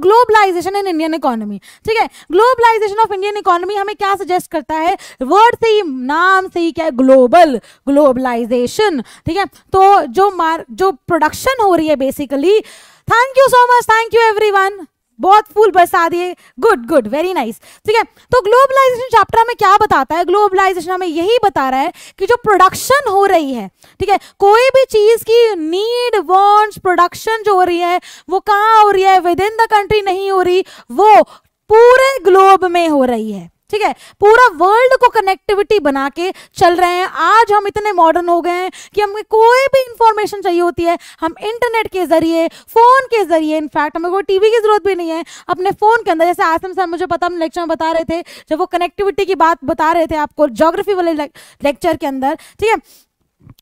Globalisation in Indian economy, ठीक है। Globalisation of Indian economy हमें क्या सजेस्ट करता है, वर्ड से ही, नाम से ही क्या है, ग्लोबल, ग्लोबलाइजेशन, ठीक है। तो जो प्रोडक्शन हो रही है basically, thank you so much, thank you everyone, बहुत फूल बरसा दिए, गुड गुड, वेरी नाइस, ठीक है। तो ग्लोबलाइजेशन चैप्टर हमें क्या बताता है, ग्लोबलाइजेशन हमें यही बता रहा है कि जो प्रोडक्शन हो रही है, ठीक है, कोई भी चीज की नीड, वांट्स, प्रोडक्शन जो हो रही है वो कहाँ हो रही है, विद इन द कंट्री नहीं हो रही, वो पूरे ग्लोब में हो रही है, ठीक है। पूरा वर्ल्ड को कनेक्टिविटी बना के चल रहे हैं। आज हम इतने मॉडर्न हो गए हैं कि हमें कोई भी इंफॉर्मेशन चाहिए होती है, हम इंटरनेट के जरिए, फोन के जरिए, इनफैक्ट हमें कोई टीवी की जरूरत भी नहीं है, अपने फोन के अंदर, जैसे आसम सर मुझे पता, हम लेक्चर में बता रहे थे, जब वो कनेक्टिविटी की बात बता रहे थे आपको ज्योग्राफी वाले लेक्चर के अंदर, ठीक है।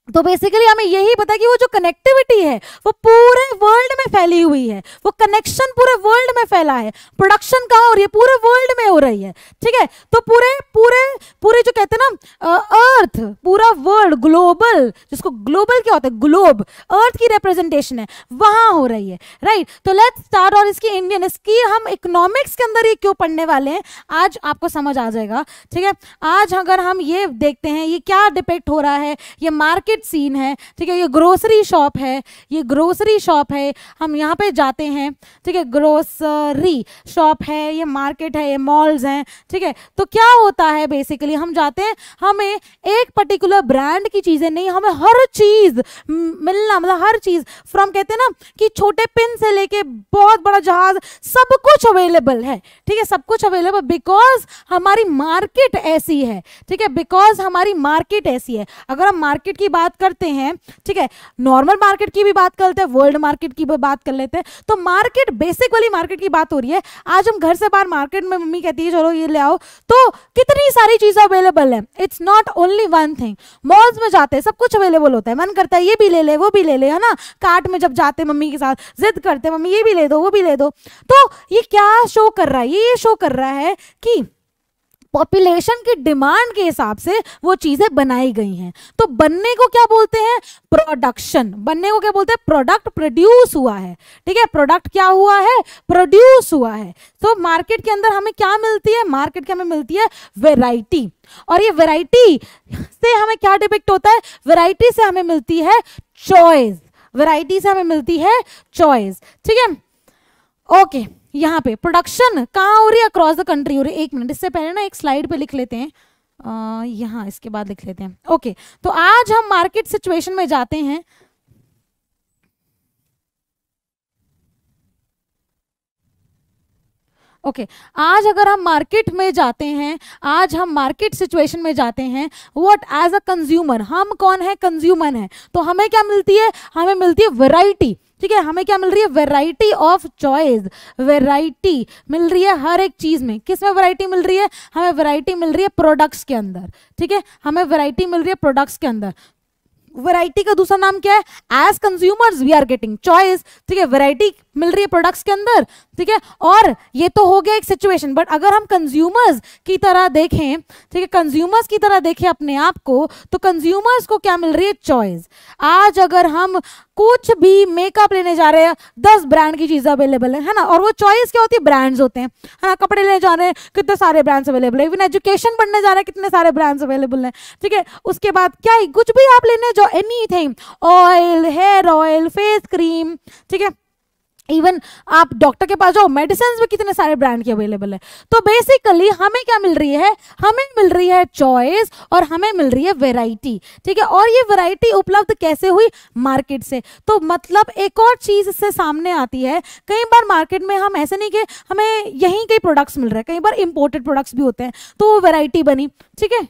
तो बेसिकली हमें यही पता है कि वो जो कनेक्टिविटी है वो पूरे वर्ल्ड में फैली हुई है, वो कनेक्शन पूरे वर्ल्ड में फैला है। प्रोडक्शन कहाँ हो रही है, पूरे वर्ल्ड में हो रही है, ठीक है। तो पूरे पूरे पूरे जो कहते हैं ना अर्थ, पूरा वर्ल्ड, ग्लोबल, जिसको ग्लोबल क्या होता है, ग्लोब, अर्थ की रिप्रेजेंटेशन है, वहां हो रही है, राइट। तो लेट्स स्टार्ट, और इसकी हम इकोनॉमिक्स के अंदर ये क्यों पढ़ने वाले हैं आज आपको समझ आ जाएगा, ठीक है। आज अगर हम ये देखते हैं ये क्या डिपेक्ट हो रहा है, ये मार्केट सीन है, ठीक है, ये ग्रोसरी शॉप है, ये ग्रोसरी शॉप है, हम यहाँ पे जाते हैं, ठीक है, ग्रोसरी शॉप है, ये मार्केट है, ये मॉल्स हैं, ठीक है। तो क्या होता है बेसिकली, हम जाते हैं, हमें एक पर्टिकुलर ब्रांड की चीजें नहीं, हमें हर चीज मिलना, मतलब हर चीज, फ्रॉम कहते हैं ना कि छोटे पिन से लेके बहुत बड़ा जहाज, सब कुछ अवेलेबल है, ठीक है, सब कुछ अवेलेबल, बिकॉज हमारी मार्केट ऐसी है, ठीक है, बिकॉज हमारी मार्केट ऐसी है। अगर हम मार्केट की बात करते हैं, ठीक है, नॉर्मल मार्केट की भी बात करते हैं, वर्ल्ड मार्केट की भी बात कर लेते हैं, तो मार्केट, बेसिक वाली मार्केट की बात हो रही है। आज हम घर से बाहर मार्केट में, मम्मी कहती है चलो ये ले आओ, तो कितनी सारी चीजें अवेलेबल है, it's not only one thing. Malls में जाते हैं, सब कुछ अवेलेबल होता है, मन करता है ये भी ले ले, वो भी ले ले, है ना। कार्ट में जब जाते हैं मम्मी के साथ, जिद करते हैं मम्मी ये भी ले दो, वो भी ले दो। तो ये क्या शो कर रहा है, ये शो कर रहा है कि पॉपुलेशन की डिमांड के हिसाब से वो चीजें बनाई गई हैं। तो बनने को क्या बोलते हैं, प्रोडक्शन। बनने को क्या बोलते हैं, प्रोडक्ट प्रोड्यूस हुआ है, ठीक है, प्रोडक्ट क्या हुआ है, प्रोड्यूस हुआ है। तो मार्केट के अंदर हमें क्या मिलती है, मार्केट के हमें मिलती है वैरायटी, और ये वैरायटी से हमें क्या डिपिक्ट होता है, वैरायटी से हमें मिलती है चॉइस, वैरायटी से हमें मिलती है चॉइस, ठीक है। ओके, यहाँ पे प्रोडक्शन कहाँ हो रही है, अक्रॉस द कंट्री हो रही है। एक मिनट, इससे पहले ना एक स्लाइड पे लिख लेते हैं, यहाँ इसके बाद लिख लेते हैं। ओके, तो आज हम मार्केट सिचुएशन में जाते हैं। ओके, आज अगर हम मार्केट में जाते हैं, आज हम मार्केट सिचुएशन में जाते हैं, व्हाट एज अ कंज्यूमर, हम कौन है, कंज्यूमर है, तो हमें क्या मिलती है, हमें मिलती है वैरायटी, ठीक है। हमें क्या मिल रही है, वैरायटी ऑफ चॉइस, वैरायटी मिल रही है हर एक चीज में। किस में वैरायटी मिल रही है, हमें वैरायटी मिल रही है प्रोडक्ट्स के अंदर, ठीक है, हमें वैरायटी मिल रही है प्रोडक्ट्स के अंदर। वैरायटी का दूसरा नाम क्या है, as consumers we are getting choice, ठीक है, वैरायटी मिल रही है प्रोडक्ट्स के अंदर, ठीक है। और ये तो हो गया एक सिचुएशन, बट अगर हम कंज्यूमर्स की तरह देखें, ठीक है, कंज्यूमर्स की तरह देखें अपने आप को, तो कंज्यूमर्स को क्या मिल रही है, चॉइस। आज अगर हम कुछ भी मेकअप लेने जा रहे हैं, 10 ब्रांड की चीजें अवेलेबल है ना, और वो चॉइस क्या होती है, ब्रांड्स होते हैं, है ना। कपड़े लेने जा रहे हैं, कितने सारे ब्रांड्स अवेलेबल है, इवन एजुकेशन पढ़ने जा रहे हैं, कितने सारे ब्रांड्स अवेलेबल हैं, ठीक है। उसके बाद क्या है, कुछ भी आप लेने जो anything, oil, hair oil, face cream, ठीक है, इवन आप डॉक्टर के पास जाओ, मेडिसिन में कितने सारे ब्रांड की अवेलेबल है। तो बेसिकली हमें क्या मिल रही है, हमें मिल रही है चॉइस, और हमें मिल रही है वैरायटी, ठीक है। और ये वैरायटी उपलब्ध कैसे हुई, मार्केट से। तो मतलब एक और चीज इससे सामने आती है, कई बार मार्केट में हम ऐसे नहीं कि हमें यहीं के प्रोडक्ट्स मिल रहे हैं, कई बार इंपोर्टेड प्रोडक्ट्स भी होते हैं, तो वो वैरायटी बनी, ठीक है।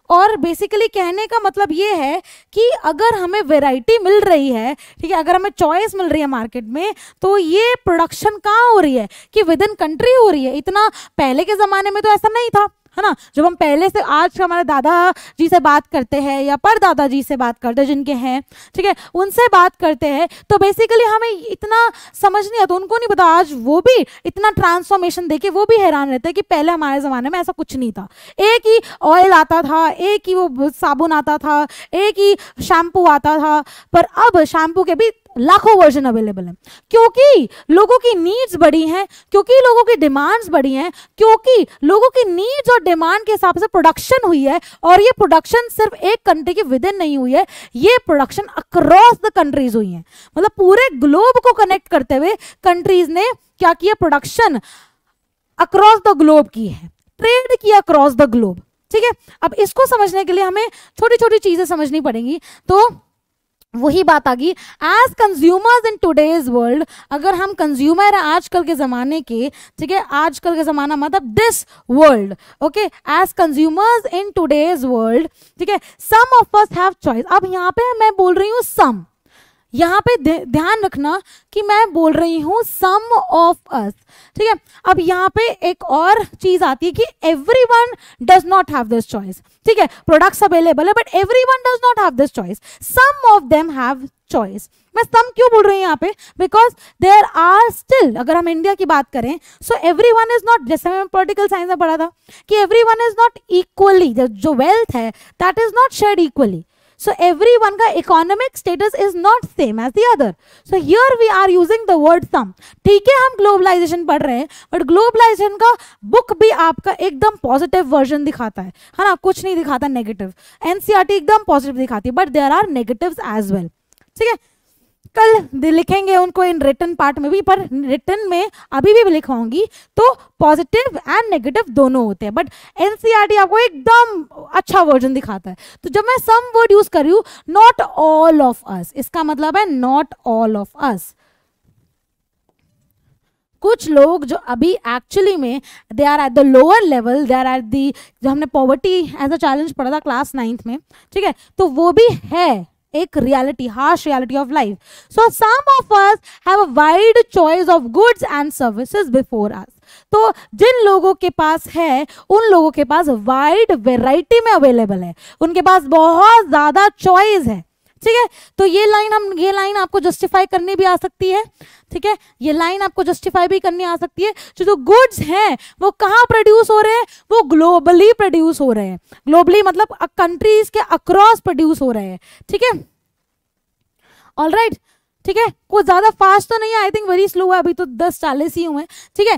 और बेसिकली कहने का मतलब ये है कि अगर हमें वैरायटी मिल रही है, ठीक है, अगर हमें चॉइस मिल रही है मार्केट में, तो ये प्रोडक्शन कहाँ हो रही है, कि विद इन कंट्री हो रही है। इतना पहले के जमाने में तो ऐसा नहीं था, है ना। जब हम पहले से, आज हमारे दादा जी से बात करते हैं या परदादा जी से बात करते हैं जिनके हैं, ठीक है, उनसे बात करते हैं, तो बेसिकली हमें इतना समझ नहीं आता, उनको नहीं पता। आज वो भी इतना ट्रांसफॉर्मेशन देखे वो भी हैरान रहते हैं कि पहले हमारे ज़माने में ऐसा कुछ नहीं था। एक ही ऑयल आता था, एक ही वो साबुन आता था, एक ही शैम्पू आता था, पर अब शैम्पू के भी लाखों वर्जन अवेलेबल है, क्योंकि लोगों की नीड्स बढ़ी हैं, क्योंकि लोगों की डिमांड्स बढ़ी हैं, क्योंकि लोगों की नीड्स और डिमांड के हिसाब से प्रोडक्शन हुई है। और ये प्रोडक्शन सिर्फ एक कंट्री के विद इन नहीं हुई है, ये प्रोडक्शन अक्रॉस द कंट्रीज हुई है। मतलब पूरे ग्लोब को कनेक्ट करते हुए कंट्रीज ने क्या किया, प्रोडक्शन अक्रॉस द ग्लोब की है, ट्रेड किया अक्रॉस द ग्लोब। ठीक है, अब इसको समझने के लिए हमें छोटी छोटी चीजें समझनी पड़ेंगी। तो वही बात आ गई, as consumers in today's world, अगर हम कंज्यूमर हैं आजकल के जमाने के, ठीक है, आजकल के जमाना मतलब this world, okay, as consumers in today's world, ठीक है, some of us have choice. अब यहाँ पे मैं बोल रही हूँ सम, यहाँ पे ध्यान रखना कि मैं बोल रही हूँ सम ऑफ अस, ठीक है। अब यहाँ पे एक और चीज आती है कि everyone does not have this choice, ठीक है, प्रोडक्ट्स अवेलेबल है but everyone does not have this choice, some of them have choice. मैं सम क्यों बोल रही हूँ यहाँ पे, बिकॉज देयर आर स्टिल, अगर हम इंडिया की बात करें, सो एवरीवन इज नॉट, जैसे मैं पॉलिटिकल साइंस में पढ़ा था कि एवरीवन इज नॉट इक्वली, जो वेल्थ है that is not shared equally, so everyone का economic status is not same as the other, so here we are using the word some। ठीक है, हम ग्लोबलाइजेशन पढ़ रहे हैं बट ग्लोबलाइजेशन का बुक भी आपका एकदम पॉजिटिव वर्जन दिखाता है ना, कुछ नहीं दिखाता नेगेटिव। एनसीईआरटी एकदम पॉजिटिव दिखाती है but there are negatives as well, ठीक है। कल लिखेंगे उनको इन रिटन पार्ट में भी, पर रिटन में अभी भी लिखवाऊंगी तो पॉजिटिव एंड नेगेटिव दोनों होते हैं, बट एनसीईआरटी आपको एकदम अच्छा वर्जन दिखाता है। तो जब मैं सम वर्ड यूज कर रही हूँ, नॉट ऑल ऑफ अस, इसका मतलब है नॉट ऑल ऑफ अस। कुछ लोग जो अभी एक्चुअली में they are at the lower level, they are at the, जो हमने पॉवर्टी एज अ चैलेंज पढ़ा था क्लास 9th में, ठीक है, तो वो भी है एक reality, harsh reality of life. So some of us have a wide choice of goods and services before us. तो जिन लोगों के पास है, उन लोगों के पास वाइड वेराइटी में अवेलेबल है, उनके पास बहुत ज्यादा चॉइस है, ठीक है। तो ये लाइन आपको जस्टिफाई करनी भी आ सकती है, ठीक है, ये लाइन आपको जस्टिफाई भी करनी आ सकती है। जो गुड्स हैं वो कहाँ प्रोड्यूस हो रहे हैं, वो ग्लोबली प्रोड्यूस हो रहे हैं, ग्लोबली मतलब कंट्रीज के अक्रॉस प्रोड्यूस हो रहे हैं, ठीक है, ऑलराइट, ठीक है। कुछ ज्यादा फास्ट तो नहीं है, आई थिंक वेरी स्लो है, अभी तो 10:40 ही हुए, ठीक है।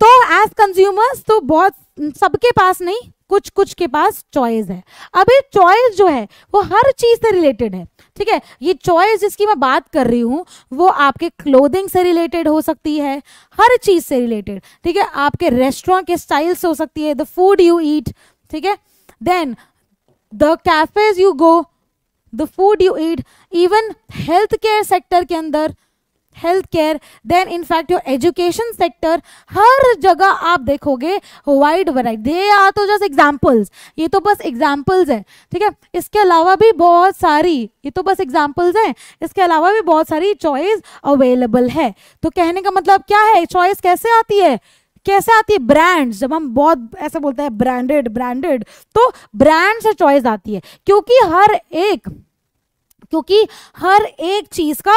तो एज कंज्यूमर्स तो बहुत सबके पास नहीं, कुछ कुछ के पास चॉइस है। अभी चॉइस जो है वो हर चीज से रिलेटेड है, ठीक है। ये चॉइस जिसकी मैं बात कर रही हूँ वो आपके क्लोथिंग से रिलेटेड हो सकती है, हर चीज से रिलेटेड, ठीक है, आपके रेस्टोरेंट के स्टाइल से हो सकती है, द फूड यू ईट, ठीक है, then the cafes you go, the food you eat, even health care sector के अंदर, health care, then in fact your education sector, हर जगह आप देखोगे वाइड वैरायटी। दे आर तो जस्ट एग्जाम्पल्स, ये तो बस एग्जाम्पल्स है, ठीक है, इसके अलावा भी बहुत सारी, ये तो बस एग्जाम्पल्स हैं, इसके अलावा भी बहुत सारी चॉइस अवेलेबल है। तो कहने का मतलब क्या है, चॉइस कैसे आती है, कैसे आती है, ब्रांड्स, जब हम बहुत ऐसा बोलते हैं ब्रांडेड, तो ब्रांड से चॉइस आती है, क्योंकि हर एक चीज का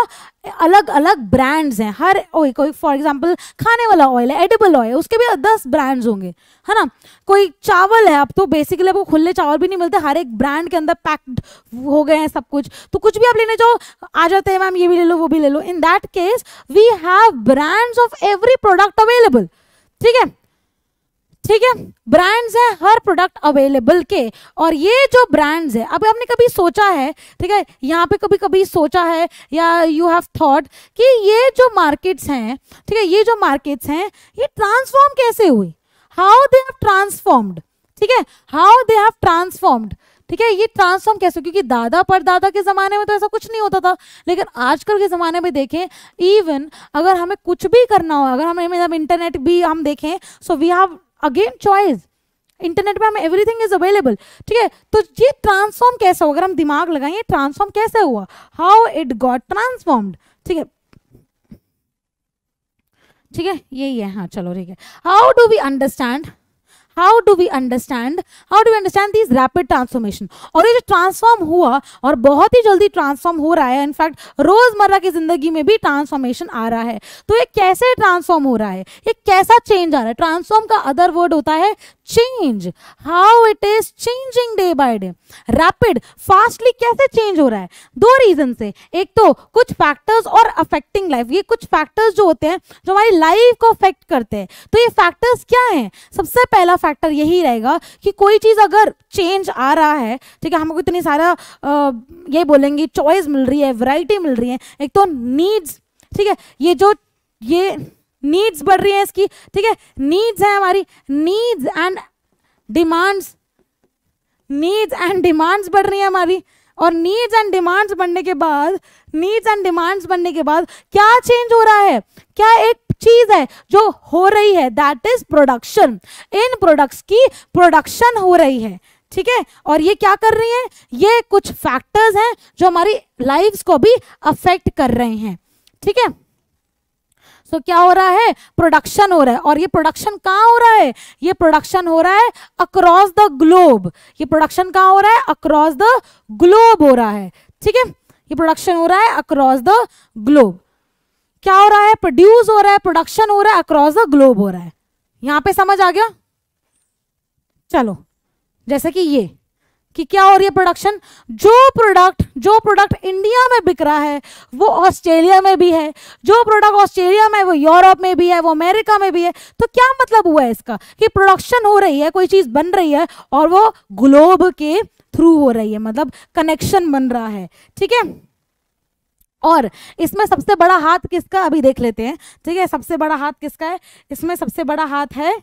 अलग अलग ब्रांड्स हैं। हर कोई फॉर एग्जांपल खाने वाला ऑयल है, एडिबल ऑयल, उसके भी 10 ब्रांड्स होंगे, है ना। कोई चावल है, अब तो बेसिकली आपको खुले चावल भी नहीं मिलते, हर एक ब्रांड के अंदर पैक्ड हो गए हैं सब कुछ, तो कुछ भी आप लेने जाओ आ जाते हैं, मैम ये भी ले लो वो भी ले लो। In that case we have brands of every product available, ठीक है, ठीक है, ब्रांड्स हैं हर प्रोडक्ट अवेलेबल के। और ये जो ब्रांड्स है, अब आपने कभी सोचा है, ठीक है, यहाँ पे कभी सोचा है या यू हैव थॉट कि ये जो मार्केट्स हैं, ठीक है, ये जो मार्केट्स हैं ये ट्रांसफॉर्म कैसे हुई, हाउ दे हैव ट्रांसफॉर्म्ड, ठीक है, हाउ दे हैव ट्रांसफॉर्म्ड, ठीक है, ये ट्रांसफॉर्म कैसे, क्योंकि दादा परदादा के जमाने में तो ऐसा कुछ नहीं होता था, लेकिन आजकल के जमाने में देखें, इवन अगर हमें कुछ भी करना हो, अगर हमें मतलब इंटरनेट भी हम देखें, so we have again choice, internet पे हमें एवरीथिंग इज अवेलेबल, ठीक है। तो ये ट्रांसफॉर्म कैसा हुआ, अगर हम दिमाग लगाएं ट्रांसफॉर्म कैसे हुआ, हाउ इट गॉट ट्रांसफॉर्म्ड, ठीक है, ठीक है, यही है, हाँ चलो ठीक है। How do we understand how do we understand this rapid transformation. और ये जो ट्रांसफॉर्म हुआ और बहुत ही जल्दी ट्रांसफॉर्म हो रहा है, इनफैक्ट रोजमर्रा की जिंदगी में भी ट्रांसफॉर्मेशन आ रहा है। तो ये कैसे ट्रांसफॉर्म हो रहा है, ये कैसा चेंज आ रहा है? ट्रांसफॉर्म का अदर वर्ड होता है change. How it is changing day by day, rapid, fastly कैसे चेंज हो रहा है? दो रीजन से, एक तो कुछ फैक्टर्स और अफेक्टिंग लाइफ। ये कुछ फैक्टर्स जो होते हैं जो हमारी लाइफ को अफेक्ट करते हैं। तो ये फैक्टर्स क्या हैं? सबसे पहला फैक्टर यही रहेगा कि कोई चीज अगर चेंज आ रहा है, ठीक है, हमको इतनी सारा ये बोलेंगे चॉइस मिल रही है, वैरायटी मिल रही है। एक तो नीड्स, ठीक है, ये नीड्स बढ़ रही है इसकी, ठीक है, नीड्स है हमारी, needs and demands, needs and demands बढ़ रही है हमारी। और नीड्स एंड डिमांड्स बढ़ने के बाद क्या चेंज हो रहा है? क्या एक चीज है जो हो रही है, that is production. In products की प्रोडक्शन हो रही है, ठीक है। और ये क्या कर रही है? ये कुछ फैक्टर्स हैं जो हमारी लाइफ्स को भी अफेक्ट कर रहे हैं, ठीक है। सो क्या हो रहा है? प्रोडक्शन हो रहा है। और ये प्रोडक्शन कहाँ हो रहा है? ये प्रोडक्शन हो रहा है अक्रॉस द ग्लोब। ये प्रोडक्शन कहाँ हो रहा है? अक्रॉस द ग्लोब हो रहा है, ठीक है। ये प्रोडक्शन हो रहा है अक्रॉस द ग्लोब। क्या हो रहा है? प्रोड्यूस हो रहा है, प्रोडक्शन हो रहा है, अक्रॉस द ग्लोब हो रहा है। यहां पे समझ आ गया? चलो, जैसे कि ये कि क्या हो रही है प्रोडक्शन, जो प्रोडक्ट इंडिया में बिक रहा है वो ऑस्ट्रेलिया में भी है, जो प्रोडक्ट ऑस्ट्रेलिया में वो यूरोप में भी है, वो अमेरिका में भी है। तो क्या मतलब हुआ है इसका? कि प्रोडक्शन हो रही है, कोई चीज बन रही है और वो ग्लोब के थ्रू हो रही है, मतलब कनेक्शन बन रहा है, ठीक है। और इसमें सबसे बड़ा हाथ किसका, अभी देख लेते हैं, ठीक है। सबसे बड़ा हाथ किसका है? इसमें सबसे बड़ा हाथ है,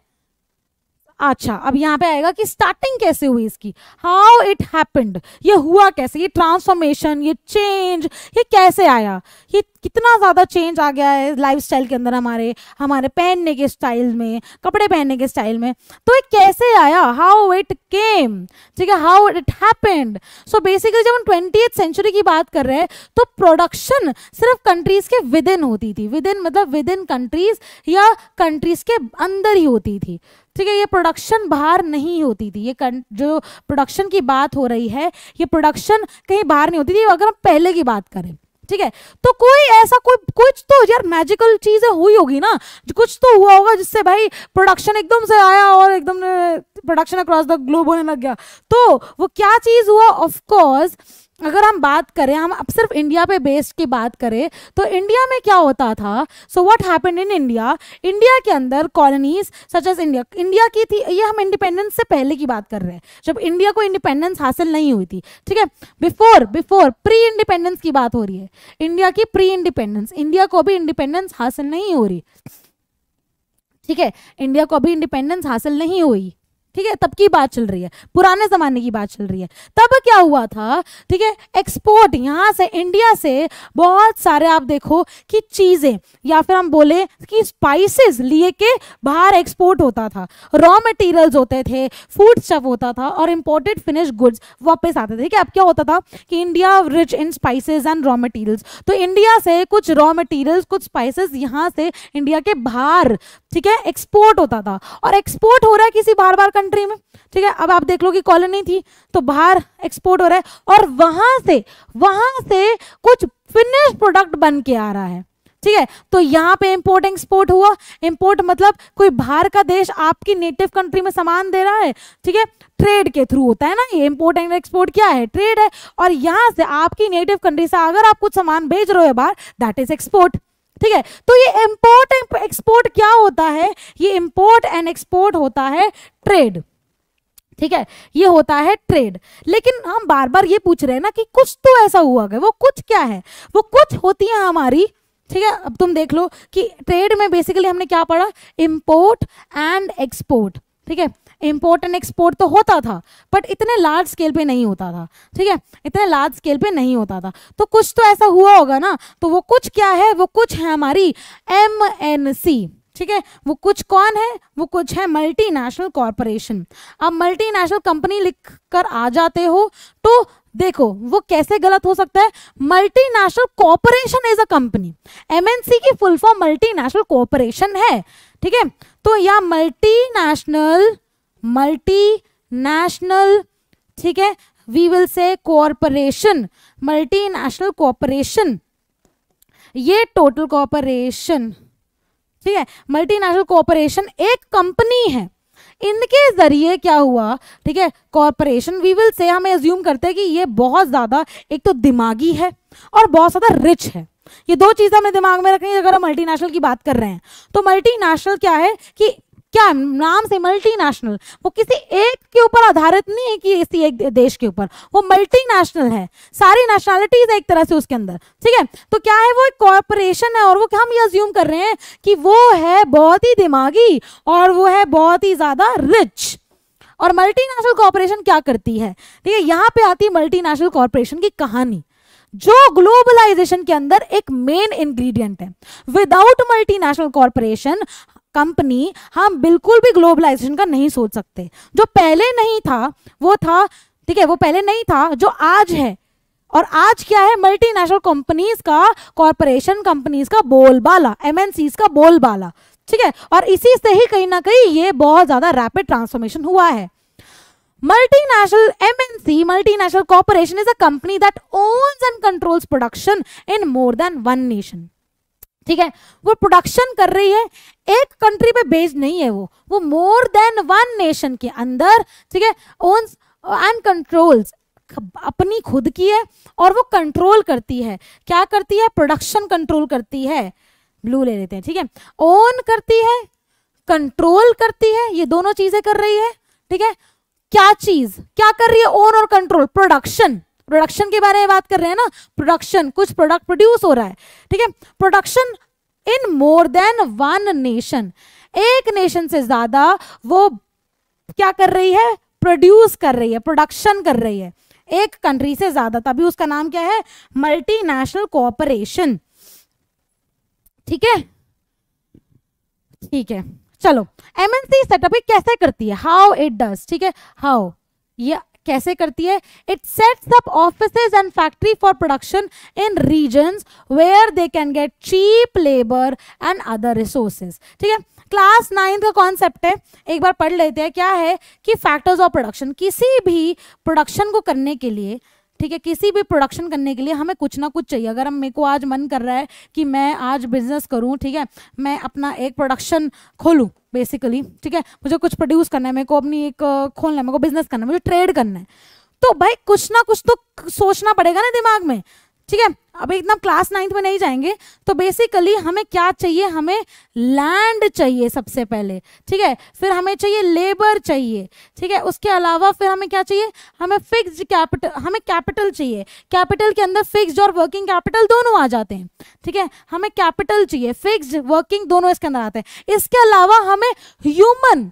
अच्छा, अब यहां पे आएगा कि स्टार्टिंग कैसे हुई इसकी, हाउ इट हैपेंड, ये हुआ कैसे, ये ट्रांसफॉर्मेशन, ये चेंज, ये कैसे आया, ये कितना ज्यादा चेंज आ गया है लाइफस्टाइल के अंदर, हमारे पहनने के स्टाइल में, कपड़े पहनने के स्टाइल में। तो ये कैसे आया, हाउ इट केम, ठीक है, how it happened. So basically जब हम 20th सेंचुरी की बात कर रहे हैं तो प्रोडक्शन सिर्फ कंट्रीज के विद इन होती थी, विद इन मतलब विद इन कंट्रीज या कंट्रीज के अंदर ही होती थी, ठीक है। ये प्रोडक्शन बाहर नहीं होती थी। ये जो प्रोडक्शन की बात हो रही है, ये प्रोडक्शन कहीं बाहर नहीं होती थी अगर हम पहले की बात करें, ठीक है। तो कोई ऐसा कुछ तो यार मैजिकल चीजें हुई होगी ना, कुछ तो हुआ होगा जिससे भाई प्रोडक्शन एकदम से आया और एकदम प्रोडक्शन अक्रॉस द ग्लोब होने लग गया। तो वो क्या चीज हुआ? ऑफ कोर्स अगर हम बात करें, हम अब सिर्फ इंडिया पे बेस्ड की बात करें तो इंडिया में क्या होता था? So what happened in India, India के अंदर कॉलोनीज सच एज इंडिया की थी। ये हम इंडिपेंडेंस से पहले की बात कर रहे हैं, जब इंडिया को इंडिपेंडेंस हासिल नहीं हुई थी, ठीक है। बिफोर प्री इंडिपेंडेंस की बात हो रही है, इंडिया की प्री इंडिपेंडेंस, इंडिया को भी इंडिपेंडेंस हासिल नहीं हो रही, ठीक है, इंडिया को भी इंडिपेंडेंस हासिल नहीं हुई, ठीक है, तब की बात चल रही है, पुराने जमाने की बात चल रही है। तब क्या हुआ था, ठीक है, एक्सपोर्ट यहां से इंडिया से बहुत सारे आप देखो कि चीजें या फिर हम बोले कि स्पाइसेस लिए के बाहर एक्सपोर्ट होता था, रॉ मटेरियल्स होते थे, फूड स्टफ होता था और इंपोर्टेड फिनिश गुड्स वापस आते थे। ठीक है, अब क्या होता था कि India rich in spices and raw materials, तो इंडिया से कुछ रॉ मटेरियल्स, कुछ स्पाइसेस यहाँ से इंडिया के बाहर, ठीक है, एक्सपोर्ट होता था। और एक्सपोर्ट हो रहा है किसी बार कंट्री में, ठीक है। अब आप देख लो कि कॉलोनी थी तो बाहर एक्सपोर्ट हो रहा है और वहां से कुछ फिनिश प्रोडक्ट बन के आ रहा है, ठीक है। तो यहाँ पे इंपोर्ट एक्सपोर्ट हुआ। इंपोर्ट मतलब कोई बाहर का देश आपकी नेटिव कंट्री में सामान दे रहा है, ठीक है, ट्रेड के थ्रू होता है ना ये इंपोर्ट एंड एक्सपोर्ट, क्या है, ट्रेड है। और यहाँ से आपकी नेटिव कंट्री से अगर आप कुछ सामान भेज रहे हो बाहर, दैट इज एक्सपोर्ट, ठीक है। तो ये इंपोर्ट एंड एक्सपोर्ट क्या होता है, ये इंपोर्ट एंड एक्सपोर्ट होता है ट्रेड, ठीक है, ये होता है ट्रेड। लेकिन हम बार बार ये पूछ रहे हैं ना कि कुछ तो ऐसा हुआ है, वो कुछ क्या है, वो कुछ होती है हमारी, ठीक है। अब तुम देख लो कि ट्रेड में बेसिकली हमने क्या पढ़ा, इंपोर्ट एंड एक्सपोर्ट, ठीक है। इंपोर्ट एंड एक्सपोर्ट तो होता था बट इतने लार्ज स्केल पे नहीं होता था, ठीक है, इतने लार्ज स्केल पे नहीं होता था। तो कुछ तो ऐसा हुआ होगा ना, तो वो कुछ क्या है, वो कुछ है हमारी MNC, ठीक है। वो कुछ कौन है, वो कुछ है मल्टीनेशनल कॉर्पोरेशन। अब मल्टीनेशनल कंपनी लिख कर आ जाते हो तो देखो वो कैसे गलत हो सकता है, multinational corporation is a company, MNC की फुल फॉर्म मल्टीनेशनल कॉर्पोरेशन है, ठीक है। तो या मल्टीनेशनल मल्टीनेशनल, ठीक है, we will say corporation, multinational corporation, ये टोटल कॉरपोरेशन, ठीक है, मल्टीनेशनल कॉरपोरेशन एक कंपनी है, इनके जरिए क्या हुआ, ठीक है, कॉरपोरेशन, वी विल से, हमें अज्यूम करते हैं कि ये बहुत ज्यादा एक तो दिमागी है और बहुत ज्यादा रिच है। ये दो चीजें हमें दिमाग में रखनी है अगर हम मल्टीनेशनल की बात कर रहे हैं। तो मल्टीनेशनल क्या है कि क्या नाम से मल्टीनेशनल, वो किसी एक के ऊपर आधारित नहीं है कि किसी एक देश के ऊपर, वो मल्टीनेशनल है, सारी नेशनलिटीज एक तरह से उसके अंदर, ठीक है। तो क्या है, वो एक कॉरपोरेशन है और वो हम ये अज्यूम कर रहे हैं कि वो है बहुत ही दिमागी और वो है बहुत ही ज्यादा रिच। और मल्टीनेशनल कॉरपोरेशन क्या करती है, ठीक है, यहां पे आती है मल्टीनेशनल कॉरपोरेशन की कहानी, जो ग्लोबलाइजेशन के अंदर एक मेन इंग्रेडिएंट है। विदाउट मल्टीनेशनल कॉरपोरेशन कंपनी हम बिल्कुल भी ग्लोबलाइजेशन का नहीं सोच सकते। जो पहले नहीं था वो था, ठीक है, वो पहले नहीं था जो आज है। और आज क्या है, मल्टीनेशनल कंपनीज का, कॉरपोरेशन कंपनीज का बोलबाला, एमएनसीज का बोलबाला, ठीक है। और इसी से ही कहीं ना कहीं ये बहुत ज्यादा रैपिड ट्रांसफॉर्मेशन हुआ है। Multinational MNC, multinational corporation is a company that owns and controls production in more than one nation. ठीक है, वो प्रोडक्शन कर रही है, एक कंट्री पे बेस्ड नहीं है, वो मोर देन वन नेशन के अंदर, ठीक है, ओन्स एंड कंट्रोल्स, अपनी खुद की है और वो कंट्रोल करती है। क्या करती है, प्रोडक्शन कंट्रोल करती है, ब्लू ले लेते हैं, ठीक है, ओन करती है, कंट्रोल करती है, ये दोनों चीजें कर रही है, ठीक है। क्या चीज क्या कर रही है, ओन और कंट्रोल, प्रोडक्शन, प्रोडक्शन के बारे में बात कर रहे हैं ना, प्रोडक्शन, कुछ प्रोडक्ट प्रोड्यूस हो रहा है, ठीक है, production in more than one nation, एक नेशन से ज्यादा वो क्या कर रही है, प्रोड्यूस कर रही है, प्रोडक्शन कर रही है, एक कंट्री से ज्यादा, तभी उसका नाम क्या है, मल्टीनेशनल कॉरपोरेशन, ठीक है, ठीक है। चलो, एमएनसी सेटअप कैसे करती है, हाउ इट डज, ठीक है, हाउ, ये कैसे करती है, it sets up offices and factory for production in regions where they can get cheap labour and other resources, ठीक है। क्लास 9 का कॉन्सेप्ट है, एक बार पढ़ लेते हैं। क्या है कि फैक्टर्स ऑफ प्रोडक्शन, किसी भी प्रोडक्शन को करने के लिए, ठीक है, किसी भी प्रोडक्शन करने के लिए हमें कुछ ना कुछ चाहिए। अगर हम, मेरे को आज मन कर रहा है कि मैं आज बिजनेस करूं, ठीक है, मैं अपना एक प्रोडक्शन खोलूं बेसिकली, ठीक है, मुझे कुछ प्रोड्यूस करना है, मेरे को अपनी एक खोलना है, मेरे को बिजनेस करना है, मुझे ट्रेड करना है, तो भाई कुछ ना कुछ तो सोचना पड़ेगा ना दिमाग में, ठीक है। अब एकदम क्लास 9 में नहीं जाएंगे, तो बेसिकली हमें क्या चाहिए, हमें लैंड चाहिए सबसे पहले, ठीक है, फिर हमें चाहिए लेबर चाहिए, ठीक है, उसके अलावा फिर हमें क्या चाहिए, हमें फिक्स्ड कैपिटल, हमें कैपिटल चाहिए, कैपिटल के अंदर फिक्स्ड और वर्किंग कैपिटल दोनों आ जाते हैं, ठीक है, हमें कैपिटल चाहिए, फिक्स्ड वर्किंग दोनों इसके अंदर आते हैं। इसके अलावा हमें ह्यूमन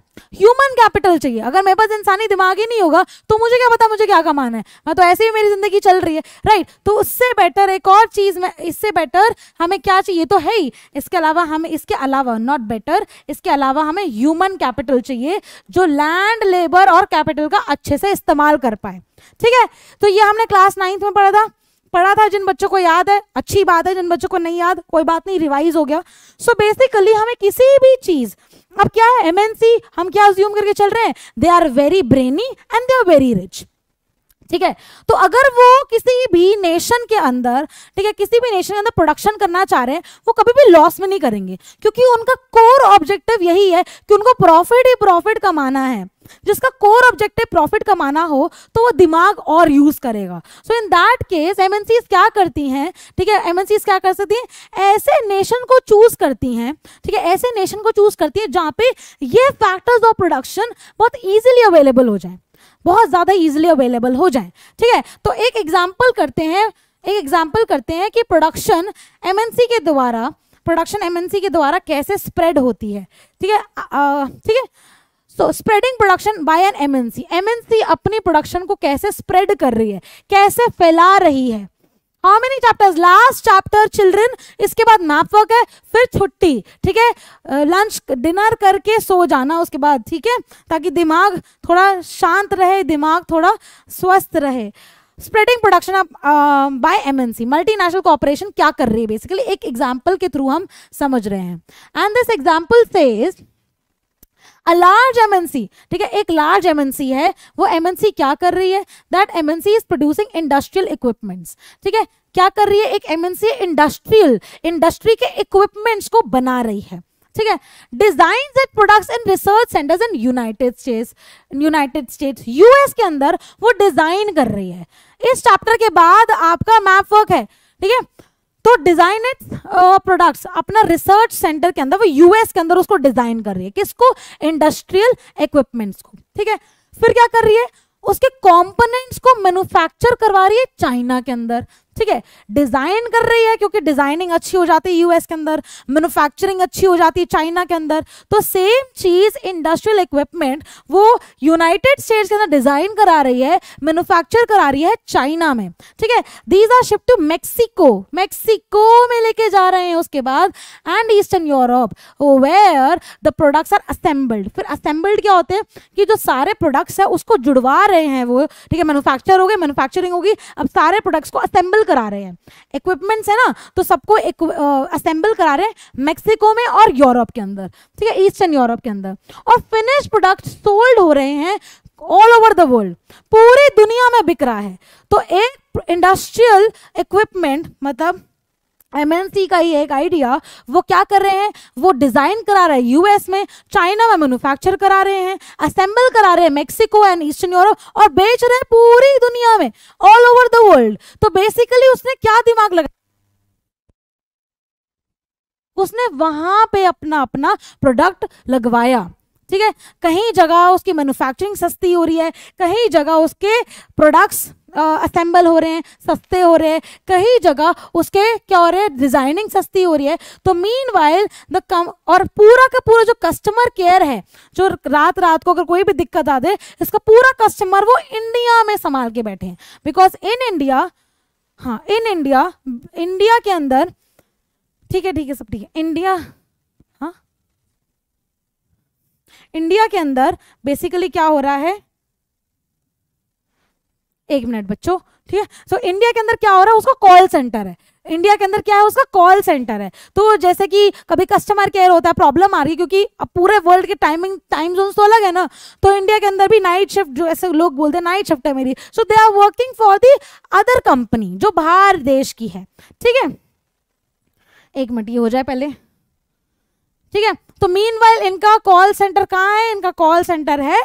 कैपिटल चाहिए। अगर मेरे पास इंसानी दिमाग ही नहीं होगा तो मुझे क्या पता मुझे क्या कमाना है, मैं तो ऐसे ही मेरी जिंदगी चल रही है, राइट। तो उससे बेटर एक और चीज में, इससे बेटर हमें क्या चाहिए, तो है ही, इसके अलावा हमें, इसके अलावा नॉट बेटर, इसके अलावा हमें ह्यूमन कैपिटल चाहिए जो लैंड, लेबर और कैपिटल का अच्छे से इस्तेमाल कर पाए, ठीक है। तो ये हमने क्लास 9 में पढ़ा था। जिन बच्चों को याद है अच्छी बात है, जिन बच्चों को नहीं याद कोई बात नहीं, रिवाइज हो गया। सो बेसिकली हमें किसी भी चीज, अब क्या है एमएनसी, हम क्या अज्यूम करके चल रहे हैं, they are very brainy and they are very rich, ठीक है। तो अगर वो किसी भी नेशन के अंदर, ठीक है, किसी भी नेशन के अंदर प्रोडक्शन करना चाह रहे हैं, वो कभी भी लॉस में नहीं करेंगे, क्योंकि उनका कोर ऑब्जेक्टिव यही है कि उनको प्रॉफिट ही प्रॉफिट कमाना है। जिसका कोर ऑब्जेक्टिव प्रॉफिट कमाना हो तो वो दिमाग और यूज करेगा। सो इन दैट केस एमएनसीज क्या करती हैं, ठीक है, एमएनसीज क्या कर सकती हैं, ऐसे नेशन को चूज करती हैं, ठीक है, ऐसे नेशन को चूज करती है जहां पे ये फैक्टर्स ऑफ प्रोडक्शन बहुत इजीली अवेलेबल हो जाए, बहुत ज्यादा इजीली अवेलेबल हो जाए, ठीक है। तो एक एग्जांपल करते हैं कि प्रोडक्शन एमएनसी के द्वारा कैसे स्प्रेड होती है, ठीक है, ठीक है। So spreading production by an MNC अपनी प्रोडक्शन को कैसे स्प्रेड कर रही है, कैसे फैला रही है। How many chapters, last chapter children, इसके बाद मैप वर्क है, फिर छुट्टी, ठीक है, लंच डिनर करके सो जाना उसके बाद, ठीक है, ताकि दिमाग थोड़ा शांत रहे, दिमाग थोड़ा स्वस्थ रहे। Spreading production bye MNC, multinational corporation क्या कर रही है बेसिकली, एक एग्जांपल के थ्रू हम समझ रहे हैं। And this example says a large MNC, ठीक है, एक लार्ज एमएनसी है, वो एमएनसी क्या कर रही है, that MNC is producing industrial equipments, ठीक है, क्या कर रही है, एक एमएनसी इंडस्ट्री के इक्विपमेंट्स को बना रही है, ठीक है, design and products and research centres in United states, US के अंदर वो डिजाइन कर रही है। इस चैप्टर के बाद आपका मैप वर्क है, ठीक है, तो डिजाइन एंड प्रोडक्ट्स अपना रिसर्च सेंटर के अंदर वो यूएस के अंदर उसको डिजाइन कर रही है, किसको, इंडस्ट्रियल इक्विपमेंट्स को, ठीक है, फिर क्या कर रही है, उसके कंपोनेंट्स को मैन्युफैक्चर करवा रही है चाइना के अंदर, ठीक है, डिजाइन कर रही है क्योंकि डिजाइनिंग अच्छी हो जाती है यूएस के अंदर, मैन्युफैक्चरिंग अच्छी हो जाती है चाइना के अंदर, तो सेम चीज इंडस्ट्रियल इक्विपमेंट वो यूनाइटेड स्टेट्स के अंदर डिजाइन करा रही है, मैन्युफैक्चर करा रही है चाइना में, ठीक है, these are shift to Mexico में लेके जा रहे हैं उसके बाद, and eastern Europe where the products are assembled. फिर असेंबल्ड क्या होते हैं कि जो सारे प्रोडक्ट्स है उसको जुड़वा रहे हैं वो, ठीक है, मैन्युफैक्चर हो गए, मैन्युफैक्चरिंग होगी, अब सारे प्रोडक्ट्स को असेंबल करा रहे हैं, इक्विपमेंट्स है ना, तो सबको असेंबल करा रहे हैं मैक्सिको में और यूरोप के अंदर, ठीक है, ईस्टर्न यूरोप के अंदर, और फिनिश प्रोडक्ट सोल्ड हो रहे हैं ऑल ओवर द वर्ल्ड, पूरी दुनिया में बिक रहा है। तो एक इंडस्ट्रियल इक्विपमेंट मतलब एमएनसी का ही एक आइडिया, वो क्या कर रहे हैं, वो डिजाइन करा रहे हैं यूएस में, चाइना में मैन्युफैक्चर करा रहे हैं, असेंबल करा रहे हैं मैक्सिको एंड ईस्टर्न यूरोप, और बेच रहे हैं पूरी दुनिया में, ऑल ओवर द वर्ल्ड। तो बेसिकली उसने क्या दिमाग लगाया, उसने वहां पे अपना अपना प्रोडक्ट लगवाया, ठीक है, कहीं जगह उसकी मैन्युफैक्चरिंग सस्ती हो रही है, कहीं जगह उसके प्रोडक्ट्स असेंबल हो रहे हैं, सस्ते हो रहे हैं, कहीं जगह उसके क्या हो रहे हैं, डिजाइनिंग सस्ती हो रही है। तो मीनवाइल द और पूरा का पूरा जो कस्टमर केयर है, जो रात को अगर कोई भी दिक्कत आ जाए, इसका पूरा कस्टमर वो इंडिया में संभाल के बैठे हैं, बिकॉज इन इंडिया, हाँ इन इंडिया के अंदर, ठीक है सब ठीक है, इंडिया के अंदर बेसिकली क्या हो रहा है, एक मिनट बच्चों, ठीक है, तो इंडिया के अंदर क्या हो रहा है, उसका कॉल सेंटर है, इंडिया के अंदर क्या है, उसका कॉल सेंटर है। तो जैसे कि कभी कस्टमर केयर होता है, प्रॉब्लम आ रही है क्योंकि अब पूरे वर्ल्ड के टाइम जोन तो अलग है ना, तो इंडिया के अंदर भी नाइट शिफ्ट, जो ऐसे लोग बोलते हैं नाइट शिफ्ट है मेरी, so they are working for the other company जो बाहर देश की है, ठीक है, एक मिनट ये हो जाए पहले, ठीक है। तो मीनवाइल इनका कॉल सेंटर कहाँ है, इनका कॉल सेंटर है